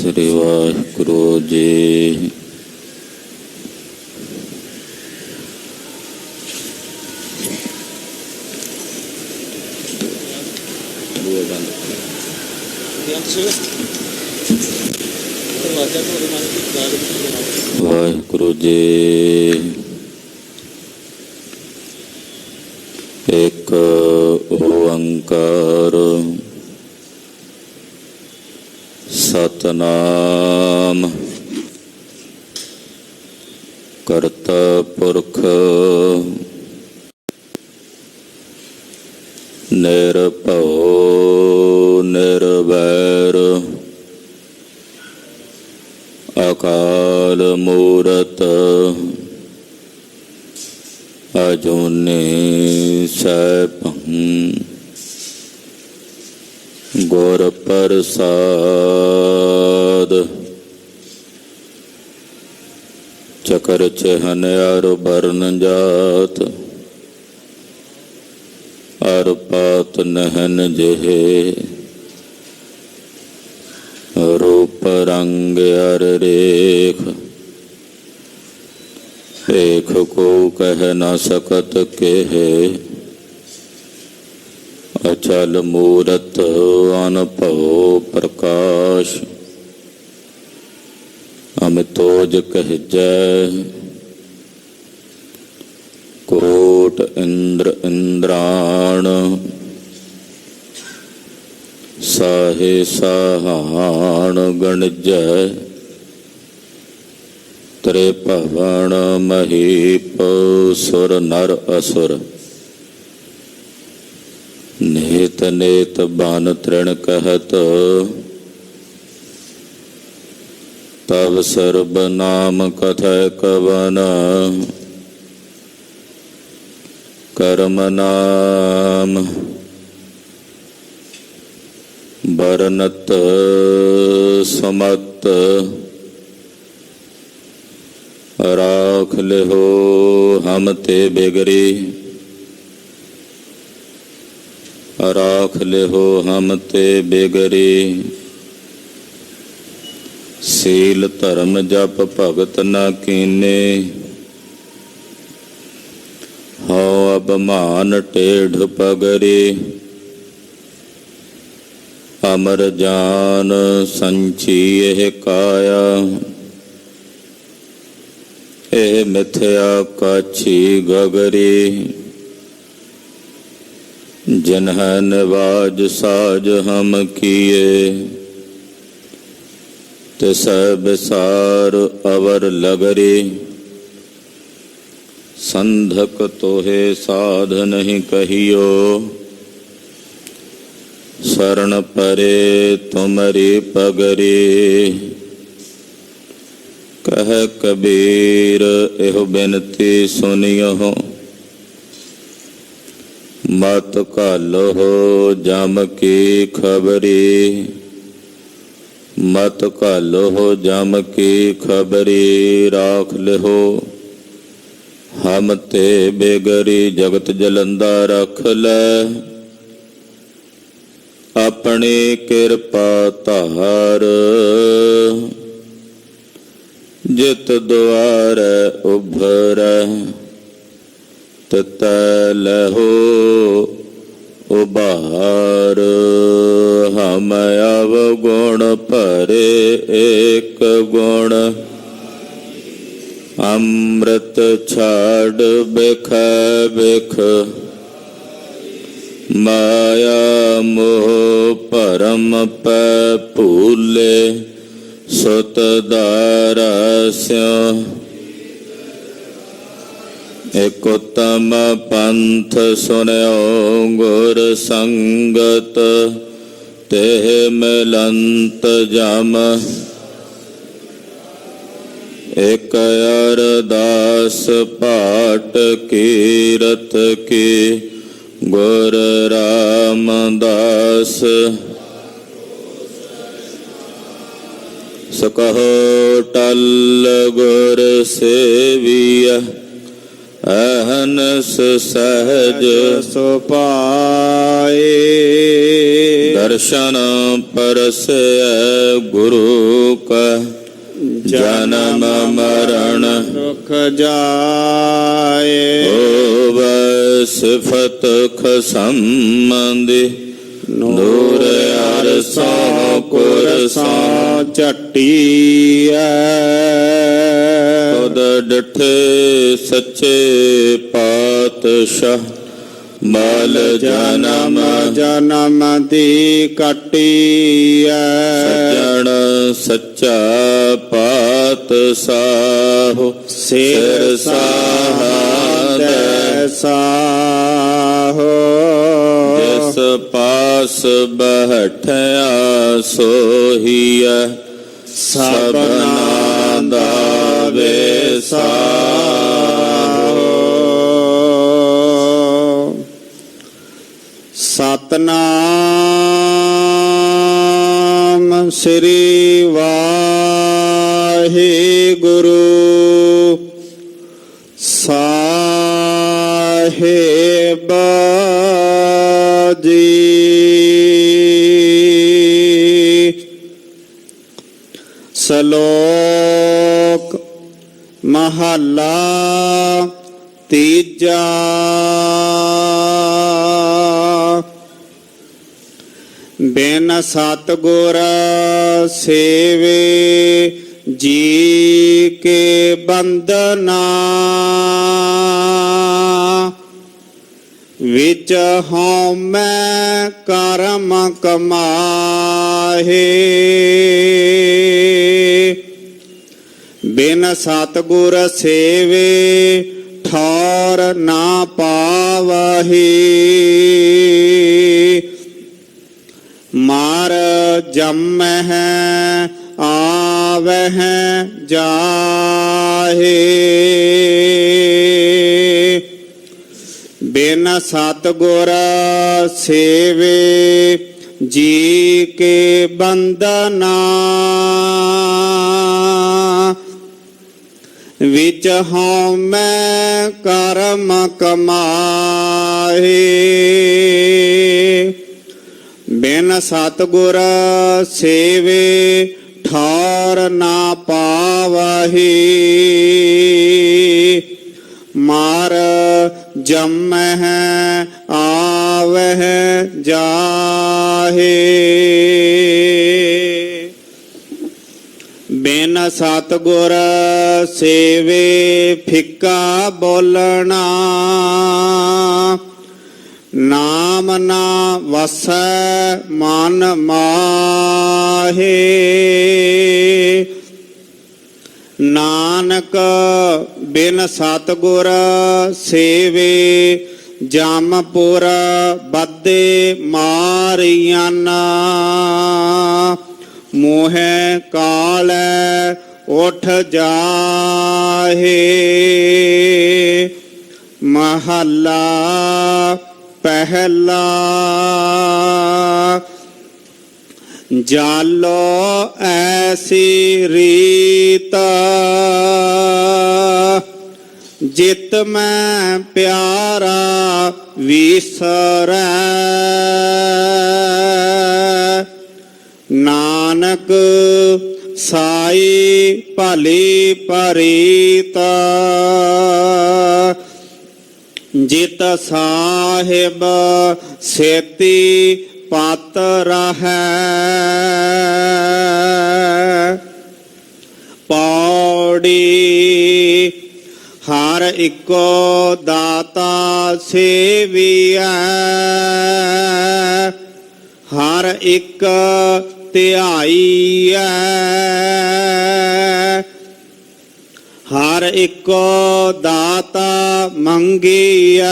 श्री वाहिगुरु जी। वाहिगुरु जी। एक ओंकार सतनाम करता पुरख निरभौ निर्वैर अकाल मूरत अजूनी सैभं गुर प्रसाद। चकर चहन अर बरन जात अर पात नहन जेहे रूप रंग अर रेख एक को कह न सकत केहे अचल मूरत अनभव प्रकाश। अमितोज कह जय कोट इंद्र इंद्राण साहे साहाण गणजय त्रिभुवन महीप सुर नर असुर। नेत नेत बान तृण कहत तब सर्ब नाम कथय कवन। कर्म नाम बरनत समत राख लेहो हम ते बिगरी। राख लेहो हम ते बिगरी। सील धर्म जप भगत न कीने हो अबमान टेढ़ पगरी। अमर जान संचीए काया ए मिथ्या काछी गगरी। जिन्ह निवाज साज हम किए तिस बिसार अवर लगरी। संधक तोहे साध नहीं कहियो शरण परे तुमरी पगरी। कह कबीर एहो बिनती सुनियो मत घालो जम की खबरी। मत घालो जम की खबरी। राख लिहो हम ते बेगरी। जगत जलंदा रख ले अपनी कृपा धार। जित द्वार उभर तित लहो उबार। हम अवगुण भरे एक गुण अमृत छाड़ बिख बिख। माया मोह परम पै भूले सुत दारा स्यों। एक उत्तम पंथ सुन्यो गुर संगत तेह मिलंत जम। एक अरदास पाठ कीरत की गुर रामदास। सकहो टल गुर सेविया ਅਹਨਸ ਸਹਜ ਸੁਪਾਏ। ਦਰਸ਼ਨ ਪਰਸੈ ਗੁਰੂ ਕਾ ਜਨਮ ਮਰਨ ਦੁਖ ਜਾਏ। ਹੋਵੈ ਸਿਫਤ ਖਸੰਮੰਦੀ ਨੂਰ ਅਰਸੋਂ ਕੁਰਸਾਂ ਝਟੀਐ। ਤੁਧ ਡਿਠੇ ਸੱਚੇ ਪਾਤਸ਼ਾਹ ਮਲ ਜਨਮ ਜਨਮ ਦੀ ਕਟੀਐ। ਸੱਜਣ ਸੱਚਾ ਪਾਤਸ਼ਾਹ ਸਿਰ ਸਾਹਦੈ ਸਾਹੋ। ਜਿਸ ਪਾਸ ਬਹਿਠਿਆ ਸੋਹੀਐ ਸਭਨਾ ਦਾ ਵੇਸਾਹੋ। ਸਤਨਾਮ ਸ੍ਰੀ ਵਾਹਿਗੁਰੂ ਸਾਹਿਬ ਜੀ। ਸ਼ਲੋਕ ਮਹੱਲਾ ਤੀਜਾ। ਬਿਨ ਸਤਿਗੁਰ ਸੇਵੇ ਜੀ ਕੇ ਬੰਦਨਾ। ਵਿੱਚ ਹਉਮੈ ਕਰਮ ਕਮਾਹੇ। ਬਿਨ ਸਤਿਗੁਰ ਸੇਵੇ ਠੌਰ ਨਾ ਪਾਵਹੀ। ਮਾਰ ਜੰਮਹਿ ਆਵਹਿ ਜਾਹੇ। ਬਿਨ ਸਤਿਗੁਰ ਸੇਵੇ ਜੀ ਕੇ ਬੰਦਨਾ। ਵਿੱਚ ਹਉਮੈ ਕਰਮ ਕਮਾਹੇ। ਬਿਨ ਸਤਿਗੁਰ ਸੇਵੇ ਠੌਰ ਨਾ ਪਾਵਹੀ। ਮਾਰ ਜੰਮਹਿ ਆਵਹਿ ਜਾਹੇ। ਬਿਨ ਸਤਿਗੁਰ ਸੇਵੇ ਫਿੱਕਾ ਬੋਲਣਾ। ਨਾਮ ਨਾ ਵਸੈ ਮਨ ਮਾਹੇ। ਨਾਨਕ ਬਿਨ ਸਤਿਗੁਰ ਸੇਵੇ ਜਮਪੁਰ ਬੱਧੇ ਮਾਰੀਆਂ। ਮੋਹਿ ਕਾਲੈ ਉਠ ਜਾਹੇ। ਮਹੱਲਾ ਪਹਿਲਾ। ਜਾਲੋ ਐਸੀ ਰੀਤ ਜਿਤ ਮੈਂ ਪਿਆਰਾ ਵਿਸਰੈ। ਨਾਨਕ ਸਾਈ ਭਲੀ ਪਰੀਤ ਜਿਤ ਸਾਹਿਬ ਸੇਤੀ ਪਤ ਰਹੈ। ਪੌੜੀ ਹਰ ਇੱਕੋ ਦਾਤਾ ਸੇਵੀਐ। ਹਰ ਇੱਕ ਧਿਆਈਐ। ਹਰ ਇੱਕੋ ਦਾਤਾ ਮੰਗੀਐ।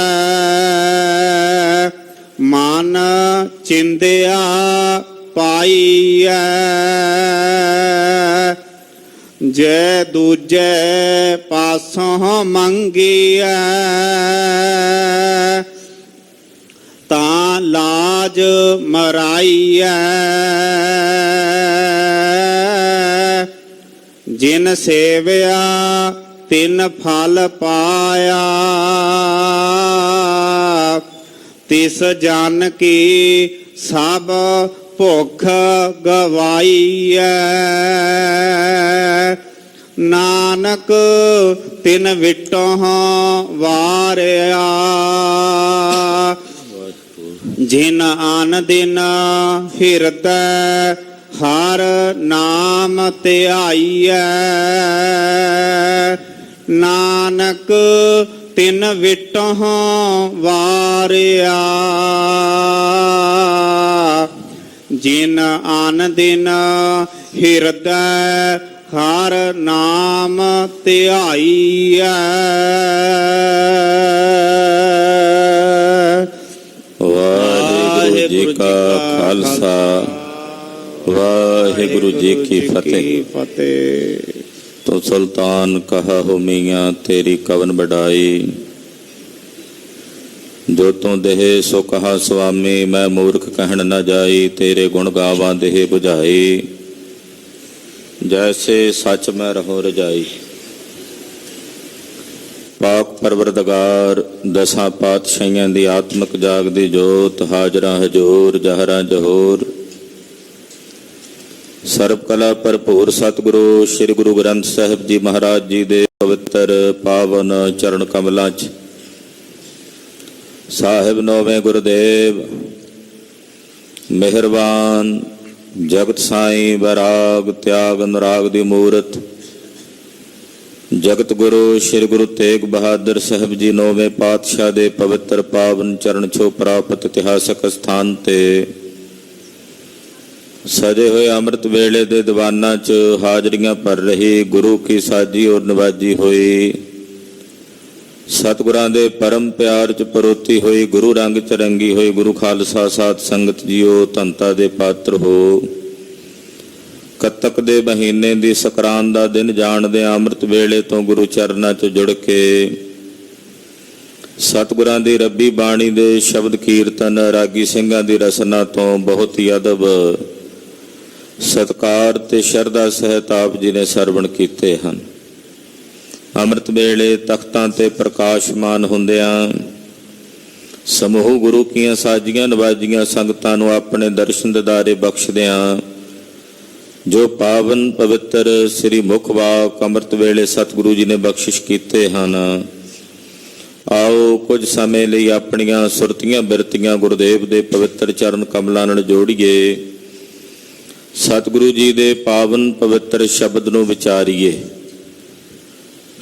ਮਨ ਚਿੰਦਿਆ ਪਾਈਐ। ਜੇ ਦੂਜੇ ਪਾਸੋਂ ਮੰਗੀਐ ਤਾਂ ਲਾਜ ਮਰਾਈਐ। ਜਿਨ ਸੇਵਿਆ ਤਿਨ ਫਲ ਪਾਇਆ, ਤਿਸ ਜਨ ਕੀ ਸਭ ਭੁੱਖ ਗਵਾਈਐ। ਨਾਨਕ ਤਿਨ ਵਿਟੋਂ ਵਾਰਿਆ, ਜਿਨ ਆਨ ਦਿਨ ਹਿਰਦੈ ਹਰ ਨਾਮ ਧਿਆਈਐ। ਨਾਨਕ ਤਿਨ ਵਿਟੋਂ ਵਾਰਿਆ, ਜਿਨ ਆਨ ਦਿਨ ਹਿਰਦੈ ਹਰ ਨਾਮ ਧਿਆਈਐ। ਵਾਹਿਗੁਰੂ ਜੀ ਕਾ ਖਾਲਸਾ, ਵਾਹਿਗੁਰੂ ਜੀ ਕੀ ਫਤਿਹ। ਤੋ ਸੁਲਤਾਨ ਕਹਾ ਹੋ ਮੀਆਂ ਤੇਰੀ ਕਵਨ ਬੜਾਈ, ਜੋ ਤੂੰ ਦੇਹ ਸੋ ਕਹਾ ਸੁਆਮੀ, ਮੈਂ ਮੂਰਖ ਕਹਿਣ ਨਾ ਜਾਈ। ਤੇਰੇ ਗੁਣ ਗਾਵਾਂ ਦੇਹ 부ਝਾਈ, ਜੈਸੇ ਸੱਚ ਮੈਂ ਰਹੋ ਰਜਾਈ। ਪਾਕ ਪਰਵਰਦਗਾਰ ਦਸਾਂ ਪਾਤਸ਼ਾਹੀਆਂ ਦੀ ਆਤਮਿਕ ਜਾਗਦੀ ਜੋਤ, ਹਾਜ਼ਰਾ ਹਜੂਰ ਜਹਰਾ ਜਹੂਰ। ਸਰਬ ਕਲਾ ਭਰਪੂਰ ਸਤਿਗੁਰੂ ਸ੍ਰੀ ਗੁਰੂ ਗ੍ਰੰਥ ਸਾਹਿਬ ਜੀ ਮਹਾਰਾਜ ਜੀ ਦੇ ਪਵਿੱਤਰ ਪਾਵਨ ਚਰਨ ਕਮਲਾਂ 'ਚ ਸਾਹਿਬ ਨੌਵੇਂ ਗੁਰਦੇਵ ਮਿਹਰਬਾਨ ਜਗਤ ਸਾਈਂ ਵੈਰਾਗ ਤਿਆਗ ਅਨੁਰਾਗ ਦੀ ਮੂਰਤ ਜਗਤ ਗੁਰੂ ਸ੍ਰੀ ਗੁਰੂ ਤੇਗ ਬਹਾਦਰ ਸਾਹਿਬ ਜੀ ਨੌਵੇਂ ਪਾਤਸ਼ਾਹ ਦੇ ਪਵਿੱਤਰ ਪਾਵਨ ਚਰਨ ਛੋਹ ਪ੍ਰਾਪਤ ਇਤਿਹਾਸਕ ਸਥਾਨ ਤੇ ਸਜੇ ਹੋਏ ਅੰਮ੍ਰਿਤ ਵੇਲੇ ਦੇ ਦੀਵਾਨਾਂ 'ਚ ਹਾਜ਼ਰੀਆਂ ਭਰ ਰਹੀ ਗੁਰੂ ਕੀ ਸਾਜੀ ਔਰ ਨਵਾਜੀ ਹੋਈ, ਸਤਿਗੁਰਾਂ ਦੇ ਪਰਮ ਪਿਆਰ 'ਚ ਪਰੋਤੀ ਹੋਈ, ਗੁਰੂ ਰੰਗ 'ਚ ਰੰਗੀ ਹੋਈ ਗੁਰੂ ਖਾਲਸਾ ਸਾਧ ਸੰਗਤ ਜੀਓ, ਧੰਤਾ ਦੇ ਪਾਤਰ ਹੋ। ਕੱਤਕ ਦੇ ਮਹੀਨੇ ਦੀ ਸਕਰਾਂਤ ਦਾ ਦਿਨ ਜਾਣਦੇ ਅੰਮ੍ਰਿਤ ਵੇਲੇ ਤੋਂ ਗੁਰੂ ਚਰਨਾਂ 'ਚ ਜੁੜ ਕੇ ਸਤਿਗੁਰਾਂ ਦੀ ਰੱਬੀ ਬਾਣੀ ਦੇ ਸ਼ਬਦ ਕੀਰਤਨ, ਰਾਗੀ ਸਿੰਘਾਂ ਦੀ ਰਸਨਾ ਤੋਂ ਬਹੁਤ ਹੀ ਅਦਬ ਸਤਿਕਾਰ ਤੇ ਸ਼ਰਧਾ ਸਹਿਤ ਆਪ ਜੀ ਨੇ ਸਰਵਣ ਕੀਤੇ ਹਨ। ਅੰਮ੍ਰਿਤ ਵੇਲੇ ਤਖਤਾਂ ਤੇ ਪ੍ਰਕਾਸ਼ਮਾਨ ਹੁੰਦਿਆਂ ਸਮੂਹ ਗੁਰੂ ਕੀਆਂ ਸਾਜੀਆਂ ਨਵਾਜੀਆਂ ਸੰਗਤਾਂ ਨੂੰ ਆਪਣੇ ਦਰਸ਼ਨ ਦਿਦਾਰੇ ਬਖਸ਼ਦਿਆਂ ਜੋ ਪਾਵਨ ਪਵਿੱਤਰ ਸ੍ਰੀ ਮੁਖ ਵਾਕ ਅੰਮ੍ਰਿਤ ਵੇਲੇ ਸਤਿਗੁਰੂ ਜੀ ਨੇ ਬਖਸ਼ਿਸ਼ ਕੀਤੇ ਹਨ, ਆਓ ਕੁਝ ਸਮੇਂ ਲਈ ਆਪਣੀਆਂ ਸੁਰਤੀਆਂ ਬਿਰਤੀਆਂ ਗੁਰਦੇਵ ਦੇ ਪਵਿੱਤਰ ਚਰਨ ਕਮਲਾਂ ਨਾਲ ਜੋੜੀਏ। ਸਤਿਗੁਰੂ ਜੀ ਦੇ ਪਾਵਨ ਪਵਿੱਤਰ ਸ਼ਬਦ ਨੂੰ ਵਿਚਾਰੀਏ।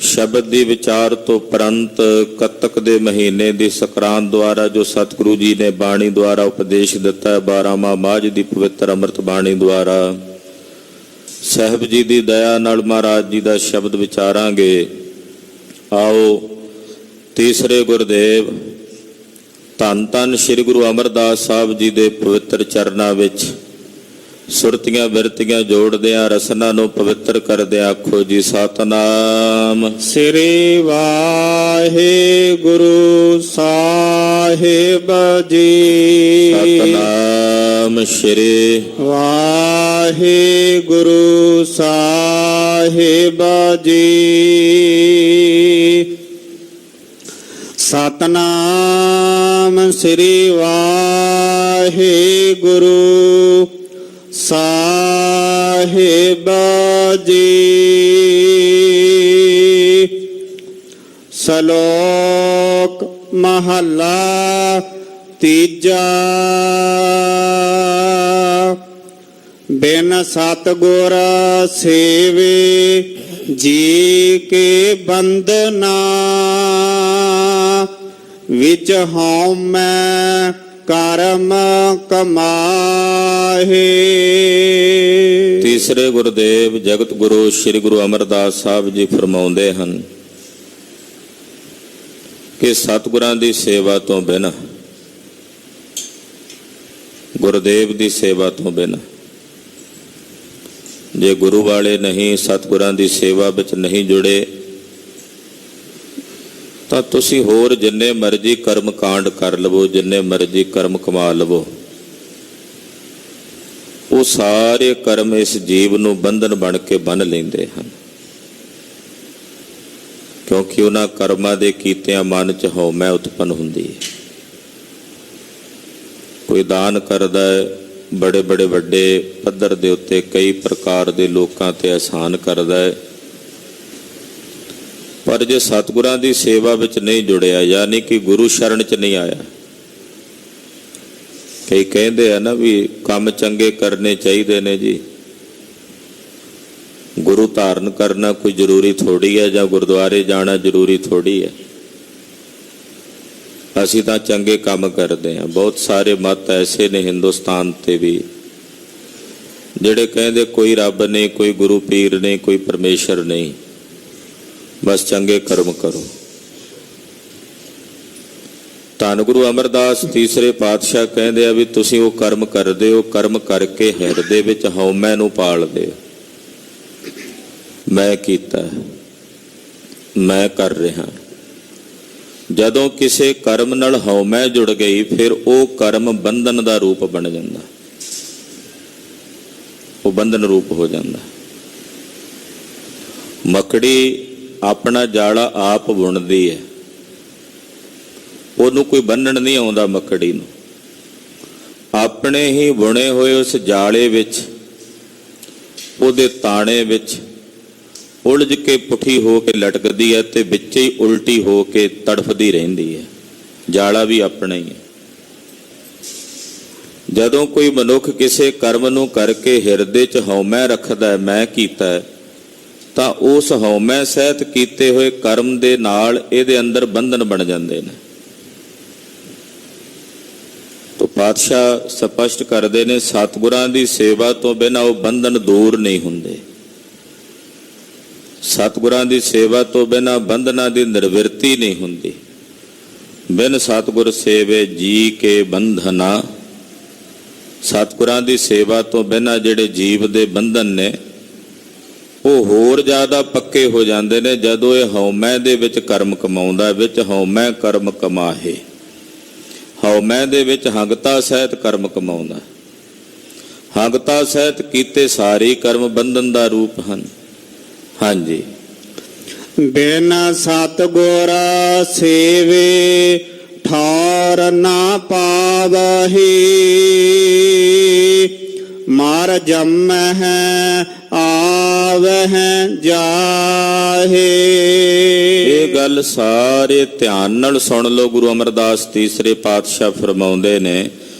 ਸ਼ਬਦ ਦੀ ਵਿਚਾਰ ਤੋਂ ਉਪਰੰਤ ਕੱਤਕ ਦੇ ਮਹੀਨੇ ਦੀ ਸਕਰਾਂਤ ਦੁਆਰਾ ਜੋ ਸਤਿਗੁਰੂ ਜੀ ਨੇ ਬਾਣੀ ਦੁਆਰਾ ਉਪਦੇਸ਼ ਦਿੱਤਾ ਹੈ, 12ਵਾਂ ਮਾਝ ਦੀ ਪਵਿੱਤਰ ਅੰਮ੍ਰਿਤ ਬਾਣੀ ਦੁਆਰਾ ਸਾਹਿਬ ਜੀ ਦੀ ਦਇਆ ਨਾਲ ਮਹਾਰਾਜ ਜੀ ਦਾ ਸ਼ਬਦ ਵਿਚਾਰਾਂਗੇ। ਆਓ ਤੀਸਰੇ ਗੁਰਦੇਵ ਧੰਨ ਧੰਨ ਸ੍ਰੀ ਗੁਰੂ ਅਮਰਦਾਸ ਸਾਹਿਬ ਜੀ ਦੇ ਪਵਿੱਤਰ ਚਰਨਾਂ ਵਿੱਚ ਸੁਰਤੀਆਂ ਬਿਰਤੀਆਂ ਜੋੜਦਿਆਂ ਰਸਨਾ ਨੂੰ ਪਵਿੱਤਰ ਕਰਦਿਆਂ ਆਖੋ ਜੀ ਸਤਿਨਾਮ ਸ੍ਰੀ ਵਾਹਿਗੁਰੂ ਸਾਹਿਬ ਜੀ। ਸਤਿਨਾਮ ਸ੍ਰੀ ਵਾਹਿਗੁਰੂ ਸਾਹਿਬ ਜੀ। ਸਤਿਨਾਮ ਸ੍ਰੀ ਵਾਹਿਗੁਰੂ ਸਾਹਿਬ ਜੀ। ਸ਼ਲੋਕ ਮਹਲਾ ਤੀਜਾ। ਬਿਨ ਸਤਿਗੁਰ ਸੇਵੇ ਜੀ ਕੇ ਬੰਦਨਾ, ਵਿਚ ਹਉਮੈ ਕਰਮ ਕਮਾਹੇ। ਤੀਸਰੇ ਗੁਰਦੇਵ ਜਗਤ ਗੁਰੂ ਸ੍ਰੀ ਗੁਰੂ ਅਮਰਦਾਸ ਸਾਹਿਬ ਜੀ ਫਰਮਾਉਂਦੇ ਹਨ ਕਿ ਸਤਿਗੁਰਾਂ ਦੀ ਸੇਵਾ ਤੋਂ ਬਿਨਾਂ, ਗੁਰਦੇਵ ਦੀ ਸੇਵਾ ਤੋਂ ਬਿਨਾਂ, ਜੇ ਗੁਰੂ ਵਾਲੇ ਨਹੀਂ ਸਤਿਗੁਰਾਂ ਦੀ ਸੇਵਾ ਵਿੱਚ ਨਹੀਂ ਜੁੜੇ ਤਾਂ ਤੁਸੀਂ ਹੋਰ ਜਿੰਨੇ ਮਰਜ਼ੀ ਕਰਮ ਕਾਂਡ ਕਰ ਲਵੋ, ਜਿੰਨੇ ਮਰਜ਼ੀ ਕਰਮ ਕਮਾ ਲਵੋ, ਉਹ ਸਾਰੇ ਕਰਮ ਇਸ ਜੀਵ ਨੂੰ ਬੰਧਨ ਬਣ ਕੇ ਬੰਨ ਲੈਂਦੇ ਹਨ। ਕਿਉਂਕਿ ਉਹਨਾਂ ਕਰਮਾਂ ਦੇ ਕੀਤਿਆਂ ਮਨ 'ਚ ਹਉਮੈ ਉਤਪੰਨ ਹੁੰਦੀ ਹੈ। ਕੋਈ ਦਾਨ ਕਰਦਾ ਹੈ, ਬੜੇ ਬੜੇ ਵੱਡੇ ਪੱਧਰ ਦੇ ਉੱਤੇ ਕਈ ਪ੍ਰਕਾਰ ਦੇ ਲੋਕਾਂ ਤੇ ਅਹਿਸਾਨ ਕਰਦਾ ਹੈ, ਪਰ ਜੇ ਸਤਿਗੁਰਾਂ ਦੀ ਸੇਵਾ ਵਿੱਚ ਨਹੀਂ ਜੁੜਿਆ, ਯਾਨੀ ਕਿ ਗੁਰੂ ਸ਼ਰਨ 'ਚ ਨਹੀਂ ਆਇਆ। ਕਈ ਕਹਿੰਦੇ ਆ ਨਾ ਵੀ ਕੰਮ ਚੰਗੇ ਕਰਨੇ ਚਾਹੀਦੇ ਨੇ ਜੀ, ਗੁਰੂ ਧਾਰਨ ਕਰਨਾ ਕੋਈ ਜ਼ਰੂਰੀ ਥੋੜੀ ਹੈ, ਜਾਂ ਗੁਰਦੁਆਰੇ ਜਾਣਾ ਜ਼ਰੂਰੀ ਥੋੜੀ ਹੈ। ਅਸੀਂ ਤਾਂ ਚੰਗੇ ਕੰਮ ਕਰਦੇ ਹਾਂ। ਬਹੁਤ ਸਾਰੇ ਮਤ ਐਸੇ ਨੇ ਹਿੰਦੁਸਤਾਨ ਤੇ ਵੀ ਜਿਹੜੇ ਕਹਿੰਦੇ ਕੋਈ ਰੱਬ ਨਹੀਂ, ਕੋਈ ਗੁਰੂ ਪੀਰ ਨਹੀਂ, ਕੋਈ ਪਰਮੇਸ਼ਰ ਨਹੀਂ, ਬਸ ਚੰਗੇ ਕਰਮ ਕਰੋ। ਧੰਨ ਗੁਰੂ ਅਮਰਦਾਸ ਤੀਸਰੇ ਪਾਤਸ਼ਾਹ ਕਹਿੰਦੇ ਆ ਵੀ ਤੁਸੀਂ ਉਹ ਕਰਮ ਕਰਦੇ ਹੋ, ਕਰਮ ਕਰਕੇ ਹਿਰਦੇ ਵਿੱਚ ਹਉਮੈ ਨੂੰ ਪਾਲਦੇ ਹੋ। ਮੈਂ ਕੀਤਾ, ਮੈਂ ਕਰ ਰਿਹਾ। ਜਦੋਂ ਕਿਸੇ ਕਰਮ ਨਾਲ ਹਉਮੈ ਜੁੜ ਗਈ, ਫਿਰ ਉਹ ਕਰਮ ਬੰਧਨ ਦਾ ਰੂਪ ਬਣ ਜਾਂਦਾ, ਉਹ ਬੰਧਨ ਰੂਪ ਹੋ ਜਾਂਦਾ। ਮੱਕੜੀ ਆਪਣਾ ਜਾਲਾ ਆਪ ਬੁਣਦੀ ਹੈ, ਉਹਨੂੰ ਕੋਈ ਬੰਨਣ ਨਹੀਂ ਆਉਂਦਾ। ਮੱਕੜੀ ਨੂੰ ਆਪਣੇ ਹੀ ਬੁਣੇ ਹੋਏ ਉਸ ਜਾਲੇ ਵਿੱਚ, ਉਹਦੇ ਤਾਣੇ ਵਿੱਚ ਉਲਝ ਕੇ ਪੁੱਠੀ ਹੋ ਕੇ ਲਟਕਦੀ ਹੈ ਤੇ ਵਿੱਚ ਹੀ ਉਲਟੀ ਹੋ ਕੇ ਤੜਫਦੀ ਰਹਿੰਦੀ ਹੈ। ਜਾਲਾ ਵੀ ਆਪਣਾ ਹੀ ਹੈ। ਜਦੋਂ ਕੋਈ ਮਨੁੱਖ ਕਿਸੇ ਕਰਮ ਨੂੰ ਕਰਕੇ ਹਿਰਦੇ 'ਚ ਹਉਮੈ ਰੱਖਦਾ ਹੈ, ਮੈਂ ਕੀਤਾ ਹੈ, ਤਾਂ ਉਸ ਹਉਮੈ ਸਹਿਤ ਕੀਤੇ ਹੋਏ ਕਰਮ ਦੇ ਨਾਲ ਇਹਦੇ ਅੰਦਰ ਬੰਧਨ ਬਣ ਜਾਂਦੇ ਨੇ। ਤੋ ਪਾਤਸ਼ਾਹ ਸਪਸ਼ਟ ਕਰਦੇ ਨੇ, ਸਤਿਗੁਰਾਂ ਦੀ ਸੇਵਾ ਤੋਂ ਬਿਨਾਂ ਉਹ ਬੰਧਨ ਦੂਰ ਨਹੀਂ ਹੁੰਦੇ। ਸਤਿਗੁਰਾਂ ਦੀ ਸੇਵਾ ਤੋਂ ਬਿਨਾਂ ਬੰਧਨਾਂ ਦੀ ਨਿਰਵਿਰਤੀ ਨਹੀਂ ਹੁੰਦੀ। ਬਿਨ ਸਤਿਗੁਰ ਸੇਵੇ ਜੀ ਕੇ ਬੰਧਨਾ। ਸਤਿਗੁਰਾਂ ਦੀ ਸੇਵਾ ਤੋਂ ਬਿਨਾਂ ਜਿਹੜੇ ਜੀਵ ਦੇ ਬੰਧਨ ਨੇ, ਉਹ ਹੋਰ ਜ਼ਿਆਦਾ ਪੱਕੇ ਹੋ ਜਾਂਦੇ ਨੇ ਜਦੋਂ ਇਹ ਹਉਮੈ ਦੇ ਵਿੱਚ ਕਰਮ ਕਮਾਉਂਦਾ। ਵਿੱਚ ਹਉਮੈ ਕਰਮ ਕਮਾਹੇ, ਹਉਮੈ ਦੇ ਵਿੱਚ ਹੰਗਤਾ ਸਹਿਤ ਕਰਮ ਕਮਾਉਂਦਾ। ਹੰਗਤਾ ਸਹਿਤ ਕੀਤੇ ਸਾਰੇ ਕਰਮ ਬੰਧਨ ਦਾ ਰੂਪ ਹਨ। ਹਾਂਜੀ। ਬਿਨ ਸਤਿਗੁਰ ਸੇਵੇ ਠੌਰ ਨਾ ਪਾਵਹੀ, ਮਰ ਜੰਮਹਿ ਆਵਹਿ ਜਾਹੇ। ਇਹ ਗੱਲ ਸਾਰੇ ਧਿਆਨ ਨਾਲ ਸੁਣ ਲਓ। ਗੁਰੂ ਅਮਰਦਾਸ ਤੀਸਰੇ ਪਾਤਸ਼ਾਹ ਫਰਮਾਉਂਦੇ ਨੇ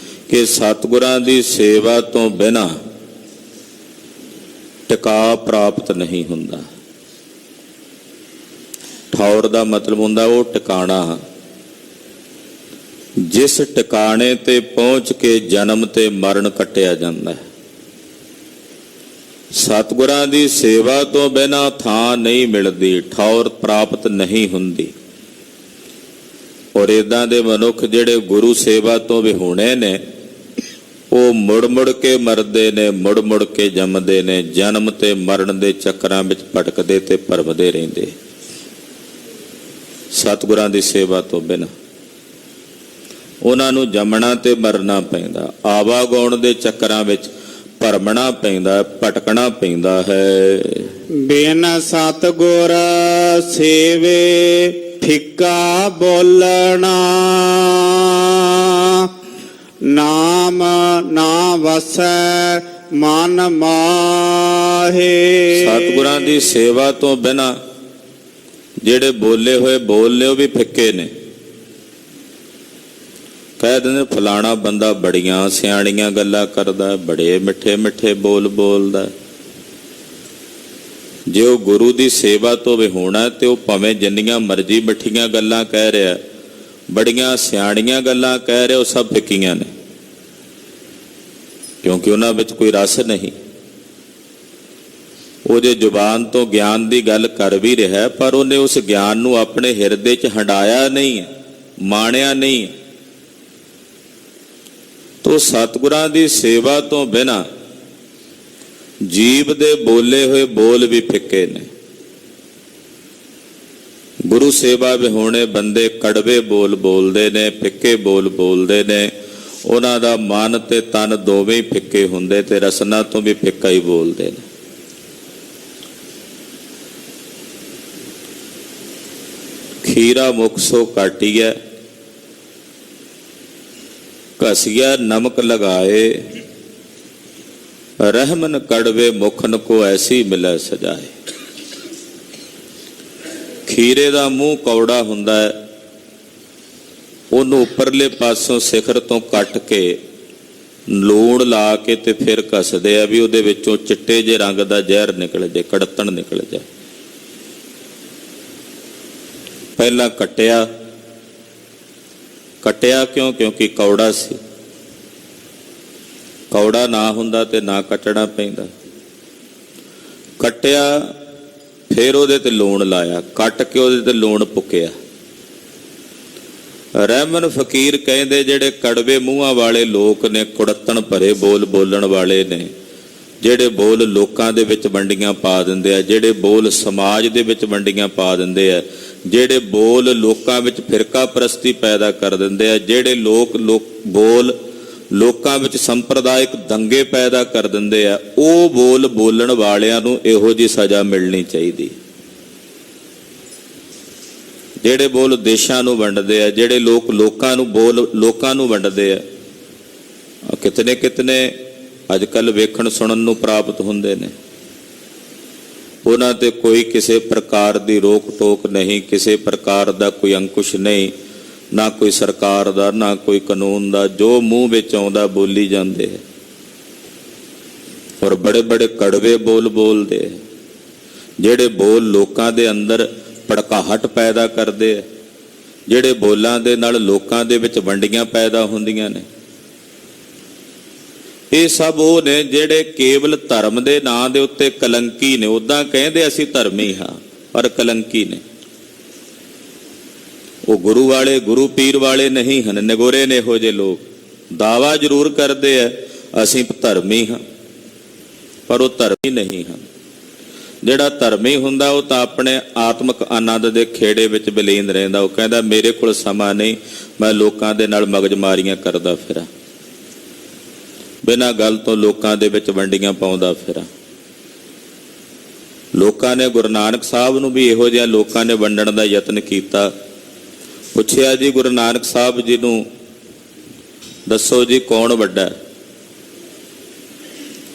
ਕਿ ਸਤਿਗੁਰਾਂ ਦੀ ਸੇਵਾ ਤੋਂ ਬਿਨਾਂ ਟਿਕਾ ਪ੍ਰਾਪਤ ਨਹੀਂ ਹੁੰਦਾ। ਠੌਰ ਦਾ ਮਤਲਬ ਹੁੰਦਾ ਉਹ ਟਿਕਾਣਾ, ਜਿਸ ਟਿਕਾਣੇ ਤੇ ਪਹੁੰਚ ਕੇ ਜਨਮ ਤੇ ਮਰਨ ਕੱਟਿਆ ਜਾਂਦਾ ਹੈ। ਸਤਿਗੁਰਾਂ ਦੀ ਸੇਵਾ ਤੋਂ ਬਿਨਾਂ ਥਾਂ ਨਹੀਂ ਮਿਲਦੀ, ਠੌਰ ਪ੍ਰਾਪਤ ਨਹੀਂ ਹੁੰਦੀ। ਔਰ ਏਦਾਂ ਦੇ ਮਨੁੱਖ ਜਿਹੜੇ ਗੁਰੂ ਸੇਵਾ ਤੋਂ ਵਿਹੂਣੇ ਨੇ, ਉਹ ਮੁੜ ਮੁੜ ਕੇ ਮਰਦੇ ਨੇ, ਮੁੜ ਮੁੜ ਕੇ ਜੰਮਦੇ ਨੇ, ਜਨਮ ਤੇ ਮਰਨ ਦੇ ਚੱਕਰਾਂ ਵਿੱਚ ਭਟਕਦੇ ਤੇ ਭਰਮਦੇ ਰਹਿੰਦੇ। ਸਤਿਗੁਰਾਂ ਦੀ ਸੇਵਾ ਤੋਂ ਬਿਨਾਂ ਉਹਨਾਂ ਨੂੰ ਜੰਮਣਾ ਤੇ ਮਰਨਾ ਪੈਂਦਾ, ਆਵਾਗਾਉਣ ਦੇ ਚੱਕਰਾਂ ਵਿੱਚ ਭਰਮਣਾ ਪੈਂਦਾ, ਭਟਕਣਾ ਪੈਂਦਾ ਹੈ। ਬਿਨ ਸਤਿਗੁਰ ਸੇਵੇ ਫਿੱਕਾ ਬੋਲਣਾ, ਨਾਮ ਨਾ ਵਸੈ ਮਨ ਮਾਹੇ। ਸਤਿਗੁਰਾਂ ਦੀ ਸੇਵਾ ਤੋਂ ਬਿਨਾਂ ਜਿਹੜੇ ਬੋਲੇ ਹੋਏ ਬੋਲ ਲਿਓ ਵੀ ਫਿੱਕੇ ਨੇ। ਕਹਿ ਦਿੰਦੇ ਫਲਾਣਾ ਬੰਦਾ ਬੜੀਆਂ ਸਿਆਣੀਆਂ ਗੱਲਾਂ ਕਰਦਾ, ਬੜੇ ਮਿੱਠੇ ਮਿੱਠੇ ਬੋਲ ਬੋਲਦਾ। ਜੇ ਉਹ ਗੁਰੂ ਦੀ ਸੇਵਾ ਤੋਂ ਵਿਹੂਣਾ ਤੇ ਉਹ ਭਾਵੇਂ ਜਿੰਨੀਆਂ ਮਰਜ਼ੀ ਮਿੱਠੀਆਂ ਗੱਲਾਂ ਕਹਿ ਰਿਹਾ, ਬੜੀਆਂ ਸਿਆਣੀਆਂ ਗੱਲਾਂ ਕਹਿ ਰਿਹਾ, ਉਹ ਸਭ ਫਿੱਕੀਆਂ ਨੇ, ਕਿਉਂਕਿ ਉਹਨਾਂ ਵਿੱਚ ਕੋਈ ਰਸ ਨਹੀਂ। ਉਹ ਜੇ ਜ਼ੁਬਾਨ ਤੋਂ ਗਿਆਨ ਦੀ ਗੱਲ ਕਰ ਵੀ ਰਿਹਾ, ਪਰ ਉਹਨੇ ਉਸ ਗਿਆਨ ਨੂੰ ਆਪਣੇ ਹਿਰਦੇ 'ਚ ਹੰਡਾਇਆ ਨਹੀਂ ਹੈ, ਮਾਣਿਆ ਨਹੀਂ ਹੈ। ਤੋ ਸਤਿਗੁਰਾਂ ਦੀ ਸੇਵਾ ਤੋਂ ਬਿਨਾਂ ਜੀਵ ਦੇ ਬੋਲੇ ਹੋਏ ਬੋਲ ਵੀ ਫਿੱਕੇ ਨੇ। ਗੁਰੂ ਸੇਵਾ ਵਿਹੂਣੇ ਬੰਦੇ ਕੜਵੇ ਬੋਲ ਬੋਲਦੇ ਨੇ, ਫਿੱਕੇ ਬੋਲ ਬੋਲਦੇ ਨੇ। ਉਹਨਾਂ ਦਾ ਮਨ ਤੇ ਤਨ ਦੋਵੇਂ ਹੀ ਫਿੱਕੇ ਹੁੰਦੇ ਤੇ ਰਸਨਾ ਤੋਂ ਵੀ ਫਿੱਕਾ ਹੀ ਬੋਲਦੇ ਨੇ। ਖੀਰਾ ਮੁਖ ਸੋ ਕਾਟੀਐ, ਘਸਿਆ ਨਮਕ ਲਗਾਏ, ਰਹਿਮਨ ਕੜਵੇ ਮੁਖਨ ਕੋ ਐਸੀ ਮਿਲੈ ਸਜਾਏ। ਖੀਰੇ ਦਾ ਮੂੰਹ ਕੌੜਾ ਹੁੰਦਾ ਹੈ, ਉਹਨੂੰ ਉੱਪਰਲੇ ਪਾਸੋਂ ਸਿਖਰ ਤੋਂ ਕੱਟ ਕੇ ਲੂਣ ਲਾ ਕੇ ਤੇ ਫਿਰ ਘਸਦੇ ਆ ਵੀ ਉਹਦੇ ਵਿੱਚੋਂ ਚਿੱਟੇ ਜਿਹੇ ਰੰਗ ਦਾ ਜ਼ਹਿਰ ਨਿਕਲ ਜਾਏ, ਕੜਤਣ ਨਿਕਲ ਜਾਏ। ਪਹਿਲਾਂ ਕੱਟਿਆ ਕਿਉਂ? ਕਿਉਂਕਿ ਕੌੜਾ ਸੀ। ਕੌੜਾ ਨਾ ਹੁੰਦਾ ਤੇ ਨਾ ਕੱਟਣਾ ਪੈਂਦਾ। ਕੱਟਿਆ, ਫਿਰ ਉਹਦੇ ਤੇ ਲੂਣ ਲਾਇਆ, ਕੱਟ ਕੇ ਉਹਦੇ ਤੇ ਲੂਣ ਪੁੱਕਿਆ। ਰਹਿਮਨ ਫਕੀਰ ਕਹਿੰਦੇ ਜਿਹੜੇ ਕੜਵੇ ਮੂੰਹਾਂ ਵਾਲੇ ਲੋਕ ਨੇ, ਕੁੜੱਤਣ ਭਰੇ ਬੋਲ ਬੋਲਣ ਵਾਲੇ ਨੇ, ਜਿਹੜੇ ਬੋਲ ਲੋਕਾਂ ਦੇ ਵਿੱਚ ਵੰਡੀਆਂ ਪਾ ਦਿੰਦੇ ਆ, ਜਿਹੜੇ ਬੋਲ ਸਮਾਜ ਦੇ ਵਿੱਚ ਵੰਡੀਆਂ ਪਾ ਦਿੰਦੇ ਆ, ਜਿਹੜੇ ਬੋਲ ਲੋਕਾਂ ਵਿੱਚ ਫਿਰਕਾ ਪ੍ਰਸਤੀ ਪੈਦਾ ਕਰ ਦਿੰਦੇ ਆ, ਜਿਹੜੇ ਬੋਲ ਲੋਕਾਂ ਵਿੱਚ ਸੰਪਰਦਾਇਕ ਦੰਗੇ ਪੈਦਾ ਕਰ ਦਿੰਦੇ ਆ, ਉਹ ਬੋਲ ਬੋਲਣ ਵਾਲਿਆਂ ਨੂੰ ਇਹੋ ਜਿਹੀ ਸਜ਼ਾ ਮਿਲਣੀ ਚਾਹੀਦੀ। ਜਿਹੜੇ ਬੋਲ ਦੇਸ਼ਾਂ ਨੂੰ ਵੰਡਦੇ ਆ, ਜਿਹੜੇ ਲੋਕਾਂ ਨੂੰ ਵੰਡਦੇ ਆ, ਕਿਤਨੇ ਕਿਤਨੇ ਅੱਜ ਕੱਲ੍ਹ ਵੇਖਣ ਸੁਣਨ ਨੂੰ ਪ੍ਰਾਪਤ ਹੁੰਦੇ ਨੇ। ਉਹਨਾਂ ਤੇ ਕੋਈ ਕਿਸੇ ਪ੍ਰਕਾਰ ਦੀ ਰੋਕ ਟੋਕ ਨਹੀਂ, ਕਿਸੇ ਪ੍ਰਕਾਰ ਦਾ ਕੋਈ ਅੰਕੁਸ਼ ਨਹੀਂ, ਨਾ ਕੋਈ ਸਰਕਾਰ ਦਾ, ਨਾ ਕੋਈ ਕਾਨੂੰਨ ਦਾ। ਜੋ ਮੂੰਹ ਵਿੱਚ ਆਉਂਦਾ ਬੋਲੀ ਜਾਂਦੇ ਹੈ, ਔਰ ਬੜੇ ਬੜੇ ਕੜਵੇ ਬੋਲ ਬੋਲਦੇ ਹੈ, ਜਿਹੜੇ ਬੋਲ ਲੋਕਾਂ ਦੇ ਅੰਦਰ ਭੜਕਾਹਟ ਪੈਦਾ ਕਰਦੇ ਆ, ਜਿਹੜੇ ਬੋਲਾਂ ਦੇ ਨਾਲ ਲੋਕਾਂ ਦੇ ਵਿੱਚ ਵੰਡੀਆਂ ਪੈਦਾ ਹੁੰਦੀਆਂ ਨੇ। ਇਹ ਸਭ ਉਹ ਨੇ ਜਿਹੜੇ ਕੇਵਲ ਧਰਮ ਦੇ ਨਾਂ ਦੇ ਉੱਤੇ ਕਲੰਕੀ ਨੇ। ਉੱਦਾਂ ਕਹਿੰਦੇ ਅਸੀਂ ਧਰਮੀ ਹਾਂ, ਪਰ ਕਲੰਕੀ ਨੇ। ਉਹ ਗੁਰੂ ਵਾਲੇ, ਗੁਰੂ ਪੀਰ ਵਾਲੇ ਨਹੀਂ ਹਨ, ਨਿਗੋਰੇ ਨੇ ਇਹੋ ਜਿਹੇ ਲੋਕ। ਦਾਵਾ ਜ਼ਰੂਰ ਕਰਦੇ ਆ ਅਸੀਂ ਧਰਮੀ ਹਾਂ, ਪਰ ਉਹ ਧਰਮੀ ਨਹੀਂ ਹਨ। ਜਿਹੜਾ ਧਰਮੀ ਹੁੰਦਾ ਉਹ ਤਾਂ ਆਪਣੇ ਆਤਮਿਕ ਆਨੰਦ ਦੇ ਖੇੜੇ ਵਿੱਚ ਬਲੀਨ ਰਹਿੰਦਾ। ਉਹ ਕਹਿੰਦਾ ਮੇਰੇ ਕੋਲ ਸਮਾਂ ਨਹੀਂ, ਮੈਂ ਲੋਕਾਂ ਦੇ ਨਾਲ ਮਗਜਮਾਰੀਆਂ ਕਰਦਾ ਫਿਰਾਂ, ਬਿਨਾਂ ਗੱਲ ਤੋਂ ਲੋਕਾਂ ਦੇ ਵਿੱਚ ਵੰਡੀਆਂ ਪਾਉਂਦਾ ਫਿਰਾਂ। ਲੋਕਾਂ ਨੇ ਗੁਰੂ ਨਾਨਕ ਸਾਹਿਬ ਨੂੰ ਵੀ ਇਹੋ ਜਿਹਾ ਲੋਕਾਂ ਨੇ ਵੰਡਣ ਦਾ ਯਤਨ ਕੀਤਾ। ਪੁੱਛਿਆ ਜੀ ਗੁਰੂ ਨਾਨਕ ਸਾਹਿਬ ਜੀ ਨੂੰ, ਦੱਸੋ ਜੀ ਕੌਣ ਵੱਡਾ,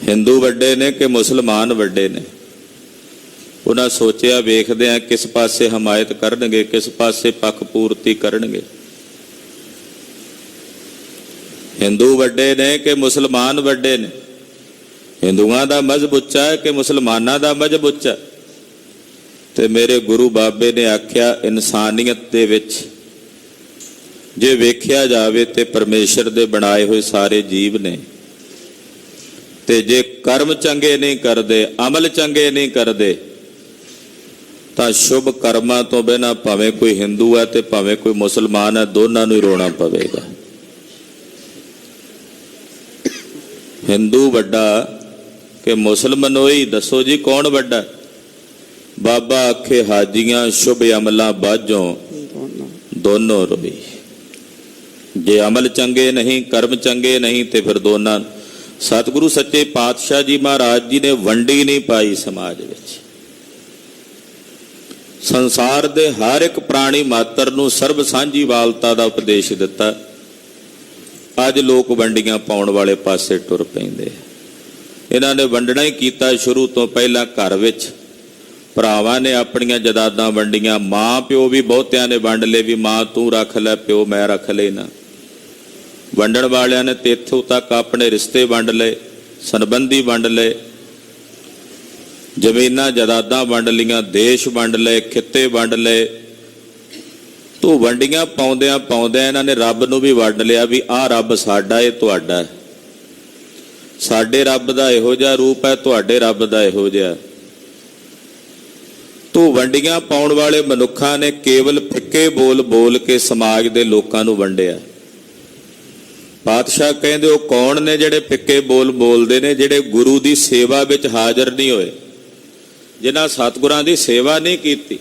ਹਿੰਦੂ ਵੱਡੇ ਨੇ ਕਿ ਮੁਸਲਮਾਨ ਵੱਡੇ ਨੇ? ਉਹਨਾਂ ਸੋਚਿਆ ਵੇਖਦੇ ਆ ਕਿਸ ਪਾਸੇ ਹਮਾਇਤ ਕਰਨਗੇ, ਕਿਸ ਪਾਸੇ ਪੱਖ ਪੂਰਤੀ ਕਰਨਗੇ। ਹਿੰਦੂ ਵੱਡੇ ਨੇ ਕਿ ਮੁਸਲਮਾਨ ਵੱਡੇ ਨੇ? ਹਿੰਦੂਆਂ ਦਾ ਮਜ਼ਹਬ ਉੱਚਾ ਹੈ ਕਿ ਮੁਸਲਮਾਨਾਂ ਦਾ ਮਜ਼ਹਬ ਉੱਚਾ? ਤੇ ਮੇਰੇ ਗੁਰੂ ਬਾਬੇ ਨੇ ਆਖਿਆ ਇਨਸਾਨੀਅਤ ਦੇ ਵਿੱਚ ਜੇ ਵੇਖਿਆ ਜਾਵੇ ਤੇ ਪਰਮੇਸ਼ਰ ਦੇ ਬਣਾਏ ਹੋਏ ਸਾਰੇ ਜੀਵ ਨੇ, ਤੇ ਜੇ ਕਰਮ ਚੰਗੇ ਨਹੀਂ ਕਰਦੇ, ਅਮਲ ਚੰਗੇ ਨਹੀਂ ਕਰਦੇ, ਤਾਂ ਸ਼ੁਭ ਕਰਮਾਂ ਤੋਂ ਬਿਨਾਂ ਭਾਵੇਂ ਕੋਈ ਹਿੰਦੂ ਹੈ ਤੇ ਭਾਵੇਂ ਕੋਈ ਮੁਸਲਮਾਨ ਹੈ, ਦੋਨਾਂ ਨੂੰ ਹੀ ਰੋਣਾ ਪਵੇਗਾ। ਹਿੰਦੂ ਵੱਡਾ ਕਿ ਮੁਸਲਮਾਨੋਈ? ਦੱਸੋ ਜੀ ਕੌਣ ਵੱਡਾ? ਬਾਬਾ ਆਖੇ ਹਾਜੀਆਂ ਸ਼ੁਭ ਅਮਲਾਂ ਬਾਝੋਂ ਦੋਨੋਂ ਰੋਈ। ਜੇ ਅਮਲ ਚੰਗੇ ਨਹੀਂ, ਕਰਮ ਚੰਗੇ ਨਹੀਂ, ਤੇ ਫਿਰ ਦੋਨਾਂ। ਸਤਿਗੁਰੂ ਸੱਚੇ ਪਾਤਸ਼ਾਹ ਜੀ ਮਹਾਰਾਜ ਜੀ ਨੇ ਵੰਡੀ ਨਹੀਂ ਪਾਈ ਸਮਾਜ ਵਿੱਚ। ਸੰਸਾਰ ਦੇ ਹਰ ਇੱਕ ਪ੍ਰਾਣੀ ਮਾਤਰ ਨੂੰ ਸਰਬ ਸਾਂਝੀਵਾਲਤਾ ਦਾ ਉਪਦੇਸ਼ ਦਿੱਤਾ। ਅੱਜ ਲੋਕ ਵੰਡੀਆਂ ਪਾਉਣ ਵਾਲੇ ਪਾਸੇ ਟੁਰ ਪੈਂਦੇ। ਇਹਨਾਂ ਨੇ ਵੰਡਣਾ ਹੀ ਕੀਤਾ ਸ਼ੁਰੂ ਤੋਂ। ਪਹਿਲਾਂ ਘਰ ਵਿੱਚ ਭਰਾਵਾਂ ਨੇ ਆਪਣੀਆਂ ਜਾਇਦਾਦਾਂ ਵੰਡੀਆਂ, ਮਾਂ ਪਿਓ ਵੀ ਬਹੁਤਿਆਂ ਨੇ ਵੰਡ ਲਏ ਵੀ ਮਾਂ ਤੂੰ ਰੱਖ ਲੈ, ਪਿਓ ਮੈਂ ਰੱਖ ਲੈਣਾ। ਵੰਡਣ ਵਾਲਿਆਂ ਨੇ ਤੇ ਇੱਥੋਂ ਤੱਕ ਆਪਣੇ ਰਿਸ਼ਤੇ ਵੰਡ ਲਏ, ਸੰਬੰਧੀ ਵੰਡ ਲਏ, ਜ਼ਮੀਨਾਂ ਜਾਇਦਾਦਾਂ ਵੰਡ ਲਈਆਂ, ਦੇਸ਼ ਵੰਡ ਲਏ, ਖਿੱਤੇ ਵੰਡ ਲਏ। ਤੂੰ ਵੰਡੀਆਂ ਪਾਉਂਦਿਆਂ ਪਾਉਂਦਿਆਂ ਇਹਨਾਂ ਨੇ ਰੱਬ ਨੂੰ ਵੀ ਵੰਡ ਲਿਆ ਵੀ ਆਹ ਰੱਬ ਸਾਡਾ, ਇਹ ਤੁਹਾਡਾ ਹੈ। ਸਾਡੇ ਰੱਬ ਦਾ ਇਹੋ ਜਿਹਾ ਰੂਪ ਹੈ, ਤੁਹਾਡੇ ਰੱਬ ਦਾ ਇਹੋ ਜਿਹਾ। ਤੂੰ ਵੰਡੀਆਂ ਪਾਉਣ ਵਾਲੇ ਮਨੁੱਖਾਂ ਨੇ ਕੇਵਲ ਫਿੱਕੇ ਬੋਲ ਬੋਲ ਕੇ ਸਮਾਜ ਦੇ ਲੋਕਾਂ ਨੂੰ ਵੰਡਿਆ। ਪਾਤਸ਼ਾਹ ਕਹਿੰਦੇ ਉਹ ਕੌਣ ਨੇ ਜਿਹੜੇ ਫਿੱਕੇ ਬੋਲ ਬੋਲਦੇ ਨੇ? ਜਿਹੜੇ ਗੁਰੂ ਦੀ ਸੇਵਾ ਵਿੱਚ ਹਾਜ਼ਰ ਨਹੀਂ ਹੋਏ, ਜਿਨ੍ਹਾਂ ਸਤਿਗੁਰਾਂ ਦੀ ਸੇਵਾ ਨਹੀਂ ਕੀਤੀ।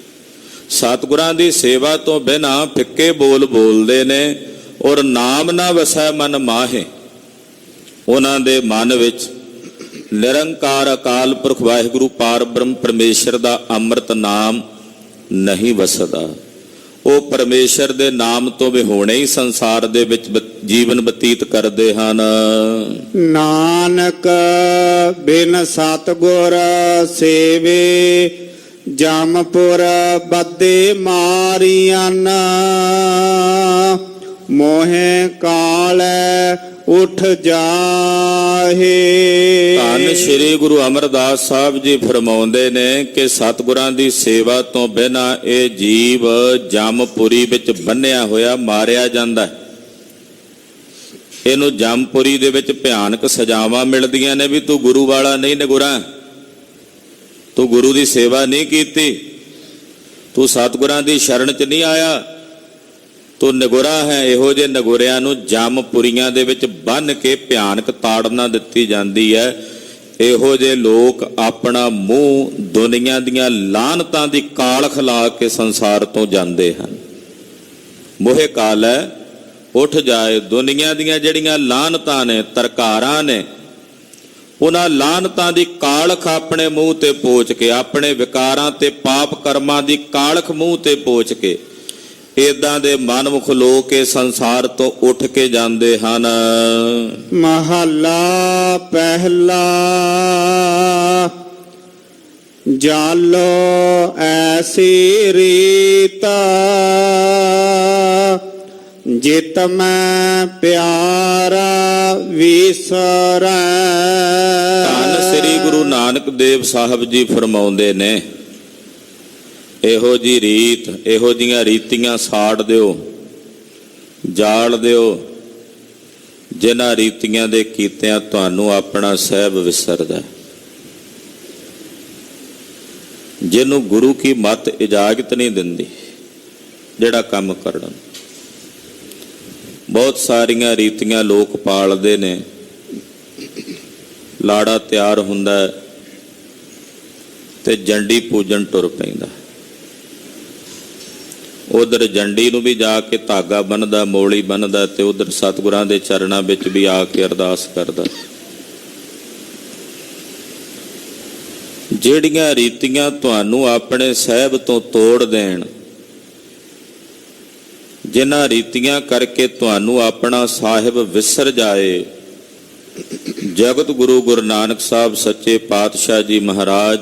ਸਤਿਗੁਰਾਂ ਦੀ ਸੇਵਾ ਤੋਂ ਬਿਨਾਂ ਫਿੱਕੇ ਬੋਲ ਬੋਲਦੇ ਨੇ। ਔਰ ਨਾਮ ਨਾ ਵਸੈ ਮਨ ਮਾਹੇ, ਉਹਨਾਂ ਦੇ ਮਨ ਵਿੱਚ ਨਿਰੰਕਾਰ ਅਕਾਲ ਪੁਰਖ ਵਾਹਿਗੁਰੂ ਪਾਰ ਬ੍ਰਹਮ ਪਰਮੇਸ਼ਰ ਦਾ ਅੰਮ੍ਰਿਤ ਨਾਮ ਨਹੀਂ ਵਸਦਾ। ਉਹ ਪਰਮੇਸ਼ਰ ਦੇ ਨਾਮ ਤੋਂ ਵਿਹੋਣੇ ਹੀ ਸੰਸਾਰ ਦੇ ਵਿੱਚ ਜੀਵਨ ਬਤੀਤ ਕਰਦੇ ਹਨ। ਨਾਨਕ ਬਿਨ ਸਤਿਗੁਰ ਸੇਵੇ ਜਮਪੁਰ ਬੱਦੇ ਮਾਰੀਆਂ ਮੋਹਿ ਕਾਲੈ ਉਠ ਜਾਹੇ। ਧੰਨ ਸ੍ਰੀ ਗੁਰੂ ਅਮਰਦਾਸ ਸਾਹਿਬ ਜੀ ਫਰਮਾਉਂਦੇ ਨੇ ਕਿ ਸਤਿਗੁਰਾਂ ਦੀ ਸੇਵਾ ਤੋਂ ਬਿਨਾਂ ਇਹ ਜੀਵ ਜਮਪੁਰੀ ਵਿੱਚ ਬੰਨਿਆ ਹੋਇਆ ਮਾਰਿਆ ਜਾਂਦਾ ਹੈ। ਇਹਨੂੰ ਜਮਪੁਰੀ ਦੇ ਵਿੱਚ ਭਿਆਨਕ ਸਜ਼ਾਵਾਂ ਮਿਲਦੀਆਂ ਨੇ ਵੀ ਤੂੰ ਗੁਰੂ ਵਾਲਾ ਨਹੀਂ ਨਗੁਰਾ, ਤੂੰ ਗੁਰੂ ਦੀ ਸੇਵਾ ਨਹੀਂ ਕੀਤੀ, ਤੂੰ ਸਤਿਗੁਰਾਂ ਦੀ ਸ਼ਰਨ 'ਚ ਨਹੀਂ ਆਇਆ, ਤੂੰ ਨਗੁਰਾ ਹੈ। ਇਹੋ ਜਿਹੇ ਨਗੁਰਿਆਂ ਨੂੰ ਜਮਪੁਰੀਆਂ ਦੇ ਵਿੱਚ ਬੰਨ੍ਹ ਕੇ ਭਿਆਨਕ ਤਾੜਨਾ ਦਿੱਤੀ ਜਾਂਦੀ ਹੈ। ਇਹੋ ਜਿਹੇ ਲੋਕ ਆਪਣਾ ਮੂੰਹ ਦੁਨੀਆਂ ਦੀਆਂ ਲਾਹਨਤਾਂ ਦੀ ਕਾਲਖ ਲਾ ਕੇ ਸੰਸਾਰ ਤੋਂ ਜਾਂਦੇ ਹਨ। ਮੋਹਿ ਕਾਲੈ ਉੱਠ ਜਾਏ। ਦੁਨੀਆਂ ਦੀਆਂ ਜਿਹੜੀਆਂ ਲਾਹਨਤਾਂ ਨੇ, ਤਰਕਾਰਾਂ ਨੇ, ਉਹਨਾਂ ਲਾਹਨਤਾਂ ਦੀ ਕਾਲਖ ਆਪਣੇ ਮੂੰਹ ਤੇ ਪੋਚ ਕੇ, ਆਪਣੇ ਵਿਕਾਰਾਂ ਤੇ ਪਾਪ ਕਰਮਾਂ ਦੀ ਕਾਲਖ ਮੂੰਹ ਤੇ ਪੋਚ ਕੇ ਏਦਾਂ ਦੇ ਮਨਮੁਖ ਲੋਕ ਇਹ ਸੰਸਾਰ ਤੋਂ ਉੱਠ ਕੇ ਜਾਂਦੇ ਹਨ। ਮਹੱਲਾ ਪਹਿਲਾ। ਜਾਲੋ ਐਸੀ ਰੀਤ ਜਿਤ ਮੈਂ ਪਿਆਰਾ ਵਿਸਰੈ। ਧੰਨ ਸ੍ਰੀ ਗੁਰੂ ਨਾਨਕ ਦੇਵ ਸਾਹਿਬ ਜੀ ਫਰਮਾਉਂਦੇ ਨੇ, ਇਹੋ ਜੀ ਰੀਤ, ਇਹੋ ਜੀਆਂ ਰੀਤੀਆਂ ਸਾੜ ਦਿਓ, ਜਾਲ ਦਿਓ, ਜਿਨ੍ਹਾਂ ਰੀਤੀਆਂ ਦੇ ਕੀਤਿਆਂ ਤੁਹਾਨੂੰ ਆਪਣਾ ਸਾਹਿਬ ਵਿਸਰਦਾ, ਜਿਹਨੂੰ ਗੁਰੂ ਕੀ ਮੱਤ ਇਜਾਜ਼ਤ ਨਹੀਂ ਦਿੰਦੀ ਜਿਹੜਾ ਕੰਮ ਕਰਨ। ਬਹੁਤ ਸਾਰੀਆਂ ਰੀਤੀਆਂ ਲੋਕ ਪਾਲਦੇ ਨੇ। ਲਾੜਾ ਤਿਆਰ ਹੁੰਦਾ ਤੇ ਜੰਡੀ ਪੂਜਣ ਟੁਰ ਪੈਂਦਾ। ਉਧਰ ਜੰਡੀ ਨੂੰ ਵੀ ਜਾ ਕੇ ਧਾਗਾ ਬੰਨਦਾ, ਮੋਲੀ ਬੰਨਦਾ, ਤੇ ਉਧਰ ਸਤਿਗੁਰਾਂ ਦੇ ਚਰਨਾਂ ਵਿੱਚ ਵੀ ਆ ਕੇ ਅਰਦਾਸ ਕਰਦਾ। ਜਿਹੜੀਆਂ ਰੀਤੀਆਂ ਤੁਹਾਨੂੰ ਆਪਣੇ ਸਾਹਿਬ ਤੋਂ ਤੋੜ ਦੇਣ, ਜਿਨ੍ਹਾਂ ਰੀਤੀਆਂ ਕਰਕੇ ਤੁਹਾਨੂੰ ਆਪਣਾ ਸਾਹਿਬ ਵਿਸਰ ਜਾਏ, ਜਗਤ ਗੁਰੂ ਗੁਰੂ ਨਾਨਕ ਸਾਹਿਬ ਸੱਚੇ ਪਾਤਸ਼ਾਹ ਜੀ ਮਹਾਰਾਜ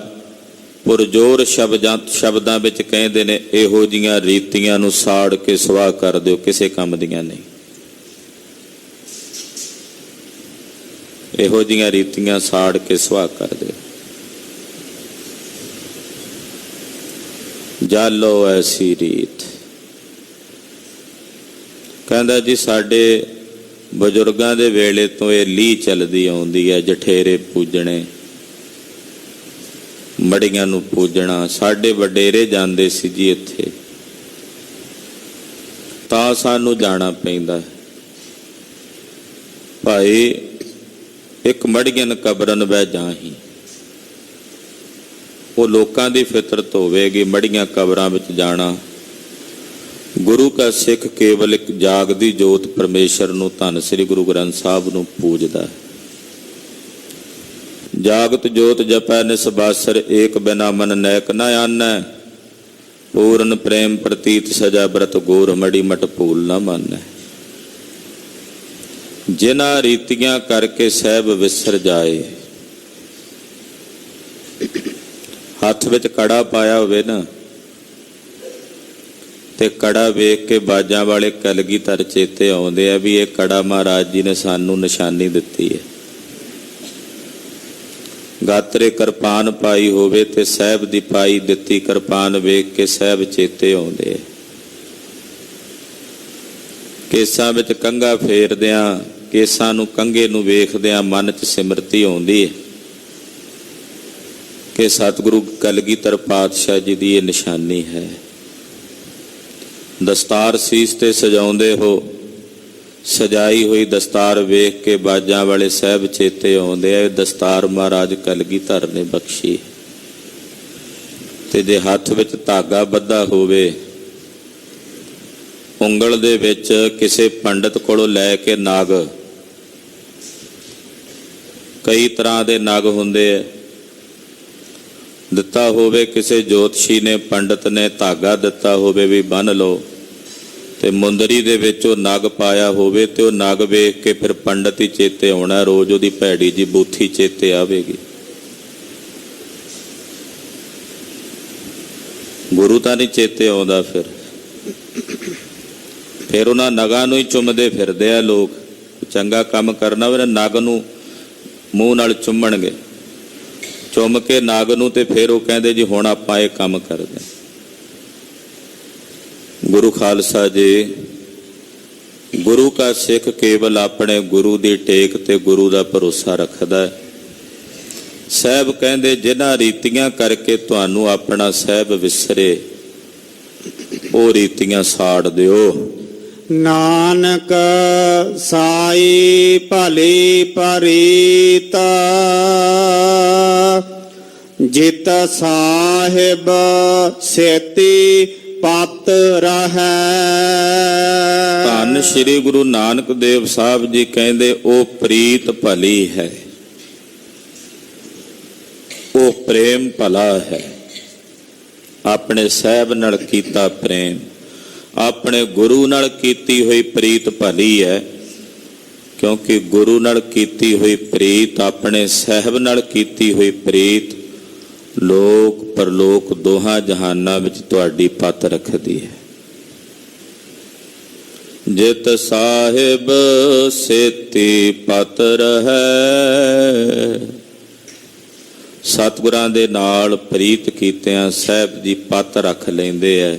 ਪੁਰਜੋਰ ਸ਼ਬਦਾਂ ਵਿੱਚ ਕਹਿੰਦੇ ਨੇ, ਇਹੋ ਜੀਆਂ ਰੀਤੀਆਂ ਨੂੰ ਸਾੜ ਕੇ ਸਵਾਹ ਕਰ ਦਿਓ, ਕਿਸੇ ਕੰਮ ਦੀਆਂ ਨਹੀਂ। ਇਹੋ ਜੀਆਂ ਰੀਤੀਆਂ ਸਾੜ ਕੇ ਸਵਾਹ ਕਰ ਦਿਓ। ਜਾਲੋ ਐਸੀ ਰੀਤ। ਕਹਿੰਦਾ ਜੀ ਸਾਡੇ ਬਜ਼ੁਰਗਾਂ ਦੇ ਵੇਲੇ ਤੋਂ ਇਹ ਲੀਹ ਚੱਲਦੀ ਆਉਂਦੀ ਹੈ, ਜਠੇਰੇ ਪੂਜਣੇ, ਮੜੀਆਂ ਨੂੰ ਪੂਜਣਾ। ਸਾਡੇ ਵਡੇਰੇ ਜਾਂਦੇ ਸੀ ਜੀ ਇੱਥੇ, ਤਾਂ ਸਾਨੂੰ ਜਾਣਾ ਪੈਂਦਾ। ਭਾਈ ਇੱਕ ਮੜੀਆਂ ਕਬਰਨ ਬਹਿ ਜਾਹੀ। ਉਹ ਲੋਕਾਂ ਦੀ ਫਿਤਰਤ ਹੋਵੇਗੀ ਮੜੀਆਂ ਕਬਰਾਂ ਵਿੱਚ ਜਾਣਾ। ਗੁਰੂ ਕਾ ਸਿੱਖ ਕੇਵਲ ਇੱਕ ਜਾਗਦੀ ਜੋਤ ਪਰਮੇਸ਼ਰ ਨੂੰ, ਧੰਨ ਸ੍ਰੀ ਗੁਰੂ ਗ੍ਰੰਥ ਸਾਹਿਬ ਨੂੰ ਪੂਜਦਾ। ਜਾਗਤ ਜੋਤ ਜਪੈ ਨਿਸਬਾਸਰ, ਏਕ ਬਿਨਾ ਮਨ ਨੈਕ ਨ ਆਨੈ, ਪੂਰਨ ਪ੍ਰੇਮ ਪ੍ਰਤੀਤ ਸਜਾ ਬ੍ਰਤ ਗੋਰ, ਮੜੀ ਮਟ ਭੂਲ ਨ ਮਾਨੈ। ਜਿਨ੍ਹਾਂ ਰੀਤੀਆਂ ਕਰਕੇ ਸਾਹਿਬ ਵਿਸਰ ਜਾਏ। ਹੱਥ ਵਿੱਚ ਕੜਾ ਪਾਇਆ ਹੋਵੇ ਨਾ, ਤੇ ਕੜਾ ਵੇਖ ਕੇ ਬਾਜਾਂ ਵਾਲੇ ਕਲਗੀਧਰ ਚੇਤੇ ਆਉਂਦੇ ਆ ਵੀ ਇਹ ਕੜਾ ਮਹਾਰਾਜ ਜੀ ਨੇ ਸਾਨੂੰ ਨਿਸ਼ਾਨੀ ਦਿੱਤੀ ਹੈ। ਗਾਤਰੇ ਕਿਰਪਾਨ ਪਾਈ ਹੋਵੇ ਤੇ ਸਾਹਿਬ ਦੀ ਪਾਈ ਦਿੱਤੀ ਕਿਰਪਾਨ ਵੇਖ ਕੇ ਸਾਹਿਬ ਚੇਤੇ ਆਉਂਦੇ। ਕੇਸਾਂ ਵਿੱਚ ਕੰਘਾ ਫੇਰਦਿਆਂ, ਕੇਸਾਂ ਨੂੰ ਕੰਘੇ ਨੂੰ ਵੇਖਦਿਆਂ ਮਨ 'ਚ ਸਿਮਰਤੀ ਆਉਂਦੀ ਹੈ ਕਿ ਸਤਿਗੁਰੂ ਕਲਗੀਧਰ ਪਾਤਸ਼ਾਹ ਜੀ ਦੀ ਇਹ ਨਿਸ਼ਾਨੀ ਹੈ। ਦਸਤਾਰ ਸੀਸ ਤੇ ਸਜਾਉਂਦੇ ਹੋ, ਸਜਾਈ ਹੋਈ ਦਸਤਾਰ ਵੇਖ ਕੇ ਬਾਜਾਂ ਵਾਲੇ ਸਾਹਿਬ ਚੇਤੇ ਆਉਂਦੇ ਆ। ਦਸਤਾਰ ਮਹਾਰਾਜ ਕਲਗੀਧਰ ਨੇ ਬਖਸ਼ੀ। ਤੇ ਜੇ ਹੱਥ ਵਿੱਚ ਧਾਗਾ ਬੱਧਾ ਹੋਵੇ, ਉਂਗਲ ਦੇ ਵਿੱਚ ਕਿਸੇ ਪੰਡਤ ਕੋਲੋਂ ਲੈ ਕੇ ਨਗ, ਕਈ ਤਰ੍ਹਾਂ ਦੇ ਨਗ ਹੁੰਦੇ ਆ, ਦਿੱਤਾ ਹੋਵੇ ਕਿਸੇ ਜੋਤਸ਼ੀ ਨੇ, ਪੰਡਤ ਨੇ ਧਾਗਾ ਦਿੱਤਾ ਹੋਵੇ ਵੀ ਬੰਨ੍ਹ ਲਓ, ਤੇ ਮੁੰਦਰੀ ਦੇ ਵਿੱਚ ਉਹ ਨਗ ਪਾਇਆ ਹੋਵੇ ਤੇ ਉਹ ਨਗ ਵੇਖ ਕੇ ਫਿਰ ਪੰਡਤ ਹੀ ਚੇਤੇ ਆਉਣਾ, ਰੋਜ਼ ਉਹਦੀ ਭੈੜੀ ਜੀ ਬੂਥੀ ਚੇਤੇ ਆਵੇਗੀ। ਗੁਰੂ ਤਾਂ ਨਹੀਂ ਚੇਤੇ ਆਉਂਦਾ। ਫਿਰ ਉਹਨਾਂ ਨਗਾਂ ਨੂੰ ਹੀ ਚੁੰਮਦੇ ਫਿਰਦੇ ਆ ਲੋਕ। ਚੰਗਾ ਕੰਮ ਕਰਨਾ ਹੋਵੇ ਨਾ, ਨਗ ਨੂੰ ਮੂੰਹ ਨਾਲ ਚੁੰਮਣਗੇ, ਚੁੰਮ ਕੇ ਨਗ ਨੂੰ, ਤੇ ਫਿਰ ਉਹ ਕਹਿੰਦੇ ਜੀ ਹੁਣ ਆਪਾਂ ਇਹ ਕੰਮ ਕਰਦੇ। ਗੁਰੂ ਖਾਲਸਾ ਜੀ, ਗੁਰੂ ਕਾ ਸਿੱਖ ਕੇਵਲ ਆਪਣੇ ਗੁਰੂ ਦੀ ਟੇਕ ਤੇ ਗੁਰੂ ਦਾ ਭਰੋਸਾ ਰੱਖਦਾ ਹੈ। ਸਾਹਿਬ ਕਹਿੰਦੇ ਜਿਨ੍ਹਾਂ ਰੀਤੀਆਂ ਕਰਕੇ ਤੁਹਾਨੂੰ ਆਪਣਾ ਸਾਹਿਬ ਵਿਸਰੇ, ਉਹ ਰੀਤੀਆਂ ਸਾੜ ਦਿਓ। ਨਾਨਕ ਸਾਈ ਭਲੀ ਪਰੀਤ, ਜਿਤ ਸਾਹਿਬ ਸੇਤੀ ਪਤ ਰਹੈ। ਧੰਨ ਸ਼੍ਰੀ ਗੁਰੂ ਨਾਨਕ ਦੇਵ ਸਾਹਿਬ ਜੀ ਕਹਿੰਦੇ ਉਹ ਪ੍ਰੀਤ ਭਲੀ ਹੈ, ਉਹ ਪ੍ਰੇਮ ਭਲਾ ਹੈ। ਆਪਣੇ ਸਾਹਿਬ ਨਾਲ ਕੀਤਾ ਪ੍ਰੇਮ, ਆਪਣੇ ਗੁਰੂ ਨਾਲ ਕੀਤੀ ਹੋਈ ਪ੍ਰੀਤ ਭਲੀ ਹੈ, ਕਿਉਂਕਿ ਗੁਰੂ ਨਾਲ ਕੀਤੀ ਹੋਈ ਪ੍ਰੀਤ, ਆਪਣੇ ਸਾਹਿਬ ਨਾਲ ਕੀਤੀ ਹੋਈ ਪ੍ਰੀਤ ਲੋਕ ਪਰਲੋਕ ਦੋਹਾਂ ਜਹਾਨਾਂ ਵਿੱਚ ਤੁਹਾਡੀ ਪਤ ਰੱਖਦੀ ਹੈ। ਜਿਤ ਸਾਹਿਬ ਸੇਤੀ ਪਤ ਰਹੈ। ਸਤਿਗੁਰਾਂ ਦੇ ਨਾਲ ਪ੍ਰੀਤ ਕੀਤਿਆਂ ਸਾਹਿਬ ਜੀ ਪਤ ਰੱਖ ਲੈਂਦੇ ਐ,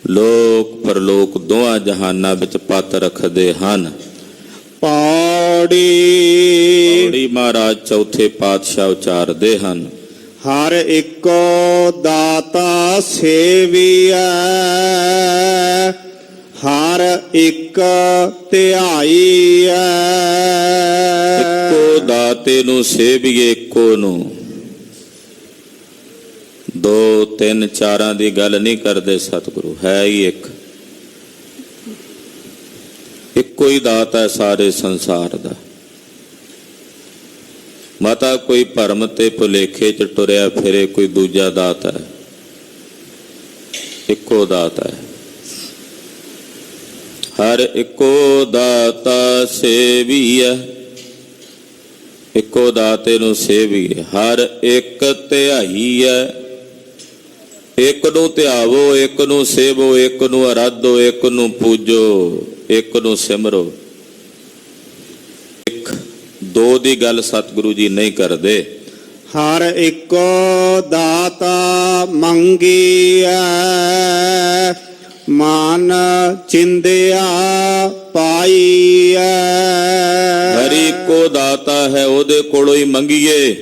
ਲੋਕ ਪਰਲੋਕ ਦੋਹਾਂ ਜਹਾਨਾਂ ਵਿੱਚ ਪਤ ਰੱਖਦੇ ਹਨ। ਪੌੜੀ ਮਹਾਰਾਜ ਚੌਥੇ ਪਾਤਸ਼ਾਹ ਉਚਾਰਦੇ ਹਨ। ਹਰ ਇੱਕੋ ਦਾਤਾ ਸੇਵੀਐ, ਹਰ ਇੱਕ ਧਿਆਈਐ। ਇੱਕੋ ਦਾਤੇ ਨੂੰ ਸੇਵੀਏ, ਇੱਕੋ ਨੂੰ। ਦੋ ਤਿੰਨ ਚਾਰਾਂ ਦੀ ਗੱਲ ਨਹੀਂ ਕਰਦੇ ਸਤਿਗੁਰੂ, ਹੈ ਹੀ ਇੱਕ। ਇੱਕੋ ਹੀ ਦਾਤਾ ਹੈ ਸਾਰੇ ਸੰਸਾਰ ਦਾ। ਮਾਤਾ ਕੋਈ ਭਰਮ ਤੇ ਭੁਲੇਖੇ ਚ ਟੁਰਿਆ ਫਿਰੇ, ਕੋਈ ਦੂਜਾ ਦਾਤਾ ਹੈ। ਇੱਕੋ ਦਾਤਾ ਹੈ। ਹਰ ਇੱਕੋ ਦਾਤਾ ਸੇਵੀਐ, ਇੱਕੋ ਦਾਤੇ ਨੂੰ ਸੇਵੀਏ। ਹਰ ਇੱਕ ਧਿਆਈਐ, ਇੱਕ ਨੂੰ ਧਿਆਵੋ, ਇੱਕ ਨੂੰ ਸੇਵੋ, ਇੱਕ ਨੂੰ ਅਰਾਧੋ, ਇੱਕ ਨੂੰ ਪੂਜੋ, ਇੱਕ ਨੂੰ ਸਿਮਰੋ। ਇੱਕ ਦੋ ਦੀ ਗੱਲ ਸਤਿਗੁਰੂ ਜੀ ਨਹੀਂ ਕਰਦੇ। ਹਰ ਇੱਕੋ ਦਾਤਾ ਮੰਗੀਐ, ਮਨ ਚਿੰਦਿਆ ਪਾਈਐ। ਹਰੀ ਇੱਕੋ ਦਾਤਾ ਹੈ, ਉਹਦੇ ਕੋਲੋਂ ਹੀ ਮੰਗੀਏ।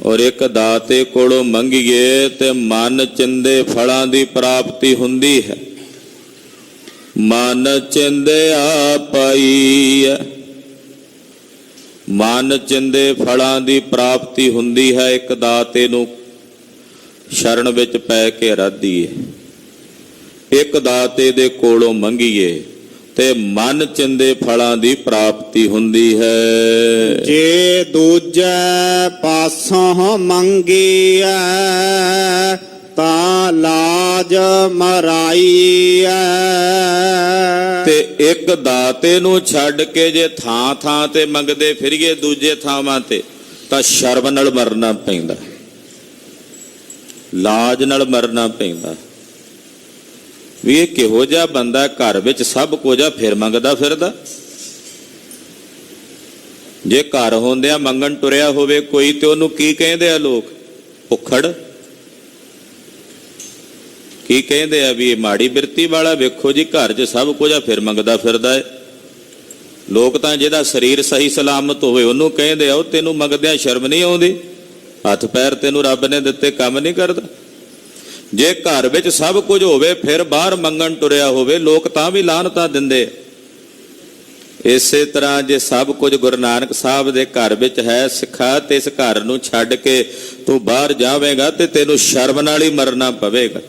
ਔਰ ਇੱਕ ਦਾਤੇ ਕੋਲੋਂ ਮੰਗੀਏ ਤੇ ਮਨ ਚਿੰਦੇ ਫਲਾਂ ਦੀ ਪ੍ਰਾਪਤੀ ਹੁੰਦੀ ਹੈ। ਮਨ ਚਿੰਦਿਆ ਪਾਈਐ, ਮਨ ਚਿੰਦੇ ਫਲਾਂ ਦੀ ਪ੍ਰਾਪਤੀ ਹੁੰਦੀ ਹੈ। ਇੱਕ ਦਾਤੇ ਨੂੰ ਸ਼ਰਨ ਵਿੱਚ ਪੈ ਕੇ ਅਰਾਧੀਏ, ਇੱਕ ਦਾਤੇ ਦੇ ਕੋਲੋਂ ਮੰਗੀਏ ਤੇ ਮਨ ਚਿੰਦੇ ਫਲਾਂ ਦੀ ਪ੍ਰਾਪਤੀ ਹੁੰਦੀ ਹੈ। ਜੇ ਦੂਜੇ ਪਾਸੋਂ ਮੰਗੀਐ, ਤਾਂ ਲਾਜ ਮਰਾਈਐ। ਤੇ ਇੱਕ ਦਾਤੇ ਨੂੰ ਛੱਡ ਕੇ ਜੇ ਥਾਂ ਥਾਂ ਤੇ ਮੰਗਦੇ ਫਿਰੀਏ ਦੂਜੇ ਥਾਵਾਂ ਤੇ, ਤਾਂ ਸ਼ਰਮ ਨਾਲ ਮਰਨਾ ਪੈਂਦਾ, ਲਾਜ ਨਾਲ ਮਰਨਾ ਪੈਂਦਾ। ਵੀ ਇਹ ਕਿਹੋ ਜਿਹਾ ਬੰਦਾ, ਘਰ ਵਿੱਚ ਸਭ ਕੁਝ ਆ ਫਿਰ ਮੰਗਦਾ ਫਿਰਦਾ। ਜੇ ਘਰ ਹੁੰਦਿਆਂ ਮੰਗਣ ਤੁਰਿਆ ਹੋਵੇ ਕੋਈ, ਤੇ ਉਹਨੂੰ ਕੀ ਕਹਿੰਦੇ ਆ ਲੋਕ? ਭੁੱਖੜ। ਕੀ ਕਹਿੰਦੇ ਆ? ਵੀ ਇਹ ਮਾੜੀ ਬਿਰਤੀ ਵਾਲਾ। ਵੇਖੋ ਜੀ, ਘਰ 'ਚ ਸਭ ਕੁਝ ਆ ਫਿਰ ਮੰਗਦਾ ਫਿਰਦਾ ਹੈ। ਲੋਕ ਤਾਂ ਜਿਹਦਾ ਸਰੀਰ ਸਹੀ ਸਲਾਮਤ ਹੋਵੇ ਉਹਨੂੰ ਕਹਿੰਦੇ ਆ, ਉਹ ਤੈਨੂੰ ਮੰਗਦਿਆਂ ਸ਼ਰਮ ਨਹੀਂ ਆਉਂਦੀ? ਹੱਥ ਪੈਰ ਤੈਨੂੰ ਰੱਬ ਨੇ ਦਿੱਤੇ, ਕੰਮ ਨਹੀਂ ਕਰਦਾ? ਜੇ ਘਰ ਵਿੱਚ ਸਭ ਕੁਝ ਹੋਵੇ ਫਿਰ ਬਾਹਰ ਮੰਗਣ ਤੁਰਿਆ ਹੋਵੇ, ਲੋਕ ਤਾਂ ਵੀ ਲਾਹਨਤਾਂ ਦਿੰਦੇ। ਇਸੇ ਤਰ੍ਹਾਂ ਜੇ ਸਭ ਕੁਝ ਗੁਰੂ ਨਾਨਕ ਸਾਹਿਬ ਦੇ ਘਰ ਵਿੱਚ ਹੈ ਸਿੱਖਾ, ਤੇ ਇਸ ਘਰ ਨੂੰ ਛੱਡ ਕੇ ਤੂੰ ਬਾਹਰ ਜਾਵੇਂਗਾ ਤੇ ਤੈਨੂੰ ਸ਼ਰਮ ਨਾਲ ਹੀ ਮਰਨਾ ਪਵੇਗਾ।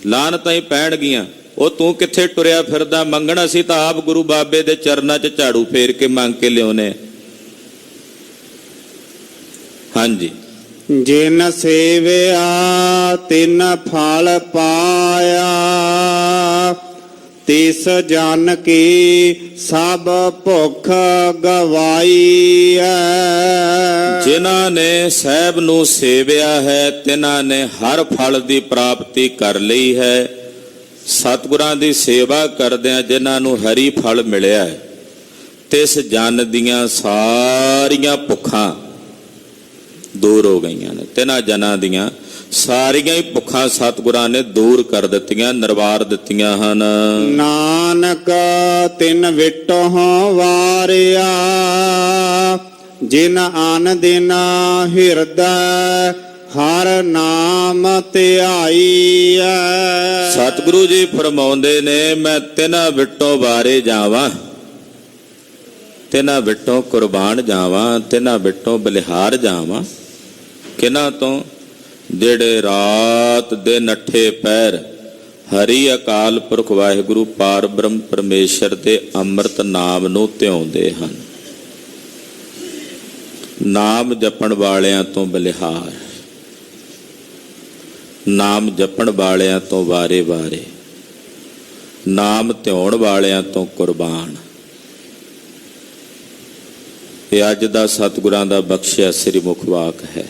ਲਾਹਨਤਾਂ ਹੀ ਪੈਣਗੀਆਂ। ਉਹ ਤੂੰ ਕਿੱਥੇ ਟੁਰਿਆ ਫਿਰਦਾ ਮੰਗਣ? ਅਸੀਂ ਤਾਂ ਆਪ ਗੁਰੂ ਬਾਬੇ ਦੇ ਚਰਨਾਂ 'ਚ ਝਾੜੂ ਫੇਰ ਕੇ ਮੰਗ ਕੇ ਲਿਆਉਨੇ। ਹਾਂਜੀ, ਜਿਨ ਸੇਵਿਆ ਤਿਨ ਫਲ ਪਾਇਆ, ਤਿਸ ਜਨ ਕੀ ਸਭ ਭੁੱਖ ਗਵਾਈ ਹੈ। ਜਿਨ੍ਹਾਂ ਨੇ ਸਾਹਿਬ ਨੂੰ ਸੇਵਿਆ ਹੈ ਤਿਨਾਂ ਨੇ ਹਰ ਫਲ ਦੀ ਪ੍ਰਾਪਤੀ ਕਰ ਲਈ ਹੈ। ਸਤਿਗੁਰਾਂ ਦੀ ਸੇਵਾ ਕਰਦਿਆਂ ਜਿਨ੍ਹਾਂ ਨੂੰ ਹਰੀ ਫਲ ਮਿਲਿਆ ਹੈ, ਤਿਸ ਜਨ ਦੀਆਂ ਸਾਰੀਆਂ ਭੁੱਖਾਂ ਦੂਰ ਹੋ ਗਈਆਂ ਨੇ। ਤਿਨਾਂ ਜਨਾਂ ਦੀਆਂ ਸਾਰੀਆਂ ਹੀ ਭੁੱਖਾਂ ਸਤਿਗੁਰਾਂ ਨੇ ਦੂਰ ਕਰ ਦਿੱਤੀਆਂ, ਨਿਰਵਾਰ ਦਿੱਤੀਆਂ ਹਨ। ਨਾਨਕ ਤਿਨ ਵਿਟਹੁ ਵਾਰਿਆ, ਜਿਨ ਆਨ ਦਿਨ ਹਿਰਦੈ ਹਰ ਨਾਮ ਧਿਆਈ। ਸਤਿਗੁਰੂ ਜੀ ਫਰਮਾਉਂਦੇ ਨੇ, ਮੈਂ ਤਿਨਾਂ ਵਿਟੋਂ ਵਾਰੇ ਜਾਵਾਂ, ਤਿਨਾਂ ਵਿਟੋਂ ਕੁਰਬਾਨ ਜਾਵਾਂ, ਤਿਨਾਂ ਵਿਟੋਂ ਬਲਿਹਾਰ ਜਾਵਾਂ। ਕਿਹਨਾਂ ਤੋਂ? ਜਿਹੜੇ ਰਾਤ ਦੇ ਨੱਠੇ ਪੈਰ ਹਰੀ ਅਕਾਲ ਪੁਰਖ ਵਾਹਿਗੁਰੂ ਪਾਰ ਬ੍ਰਹਮ ਪਰਮੇਸ਼ਰ ਦੇ ਅੰਮ੍ਰਿਤ ਨਾਮ ਨੂੰ ਧਿਆਉਂਦੇ ਹਨ। ਨਾਮ ਜਪਣ ਵਾਲਿਆਂ ਤੋਂ ਬਲਿਹਾਰ, ਨਾਮ ਜਪਣ ਵਾਲਿਆਂ ਤੋਂ ਵਾਰੇ ਵਾਰੇ, ਨਾਮ ਧਿਆਉਣ ਵਾਲਿਆਂ ਤੋਂ ਕੁਰਬਾਨ। ਇਹ ਅੱਜ ਦਾ ਸਤਿਗੁਰਾਂ ਦਾ ਬਖਸ਼ਿਆ ਸ੍ਰੀ ਮੁਖ ਵਾਕ ਹੈ।